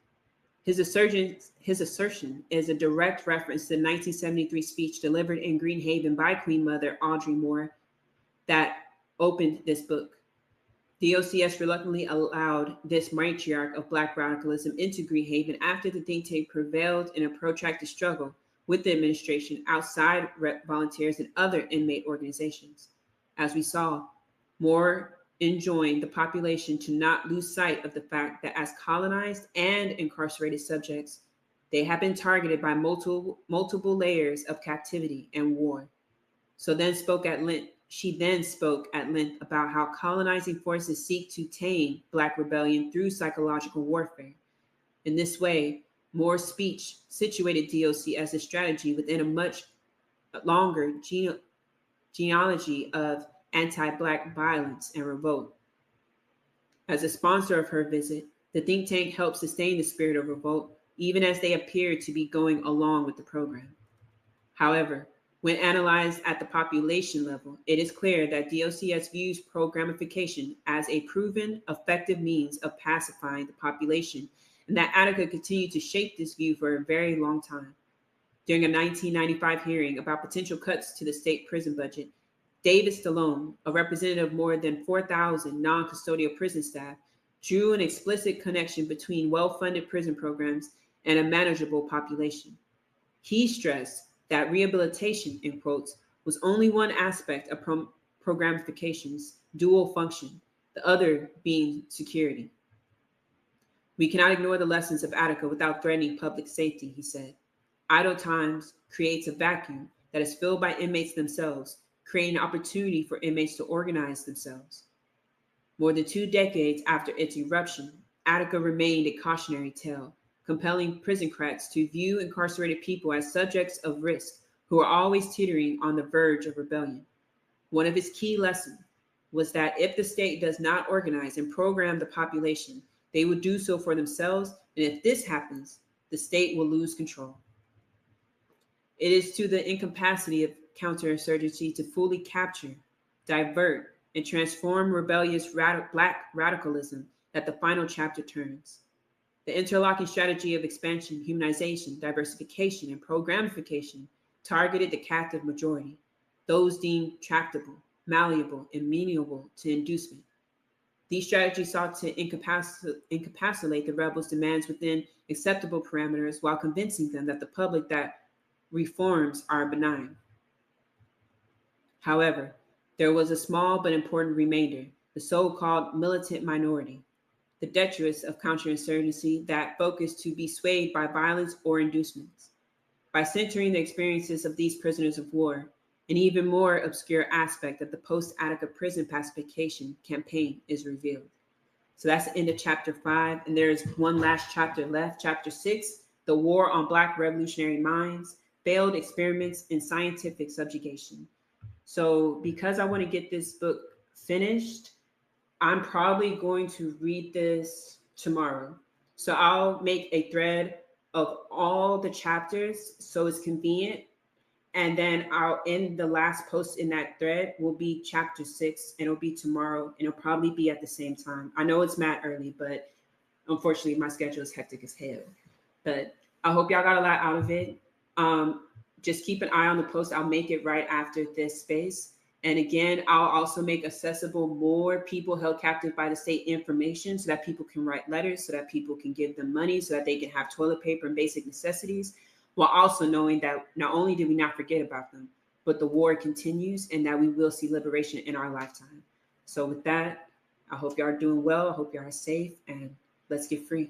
His assertion is a direct reference to the 1973 speech delivered in Green Haven by Queen Mother Audrey Moore that opened this book. The OCS reluctantly allowed this matriarch of Black radicalism into Green Haven after the think tank prevailed in a protracted struggle with the administration outside volunteers and other inmate organizations. As we saw, Moore enjoined the population to not lose sight of the fact that as colonized and incarcerated subjects, they have been targeted by multiple layers of captivity and war. She then spoke at length about how colonizing forces seek to tame Black rebellion through psychological warfare. In this way, Moore's speech situated DOC as a strategy within a much longer genealogy of anti-Black violence and revolt. As a sponsor of her visit, The think tank helped sustain the spirit of revolt, even as they appeared to be going along with the program. However, when analyzed at the population level, it is clear that DOCS views programification as a proven, effective means of pacifying the population, and that Attica continued to shape this view for a very long time. During a 1995 hearing about potential cuts to the state prison budget, David Stallone, a representative of more than 4,000 non-custodial prison staff, drew an explicit connection between well-funded prison programs and a manageable population. He stressed that rehabilitation, in quotes, was only one aspect of programification's dual function, the other being security. We cannot ignore the lessons of Attica without threatening public safety, he said. Idle times creates a vacuum that is filled by inmates themselves, creating an opportunity for inmates to organize themselves. More than 2 decades after its eruption, Attica remained a cautionary tale, compelling prison critics to view incarcerated people as subjects of risk who are always teetering on the verge of rebellion. One of its key lessons was that if the state does not organize and program the population, they will do so for themselves, and if this happens, the state will lose control. It is to the incapacity of counterinsurgency to fully capture, divert, and transform rebellious Black radicalism that the final chapter turns. The interlocking strategy of expansion, humanization, diversification, and programification targeted the captive majority, those deemed tractable, malleable, and amenable to inducement. These strategies sought to incapacitate the rebels' demands within acceptable parameters while convincing them that the public that reforms are benign. However, there was a small but important remainder, the so-called militant minority, the detritus of counterinsurgency that focused to be swayed by violence or inducements. By centering the experiences of these prisoners of war, an even more obscure aspect of the post-Attica prison pacification campaign is revealed. So that's the end of chapter 5, and there's one last chapter left, chapter 6, the War on Black Revolutionary Minds, Failed Experiments in Scientific Subjugation. So because I want to get this book finished, I'm probably going to read this tomorrow. So I'll make a thread of all the chapters so it's convenient. And then I'll end the last post in that thread will be chapter 6, and it'll be tomorrow, and it'll probably be at the same time. I know it's mad early, but unfortunately my schedule is hectic as hell. But I hope y'all got a lot out of it. Just keep an eye on the post. I'll make it right after this space. And again, I'll also make accessible more people held captive by the state information so that people can write letters, so that people can give them money, so that they can have toilet paper and basic necessities, while also knowing that not only did we not forget about them, but the war continues and that we will see liberation in our lifetime. So with that, I hope y'all are doing well. I hope y'all are safe, and let's get free.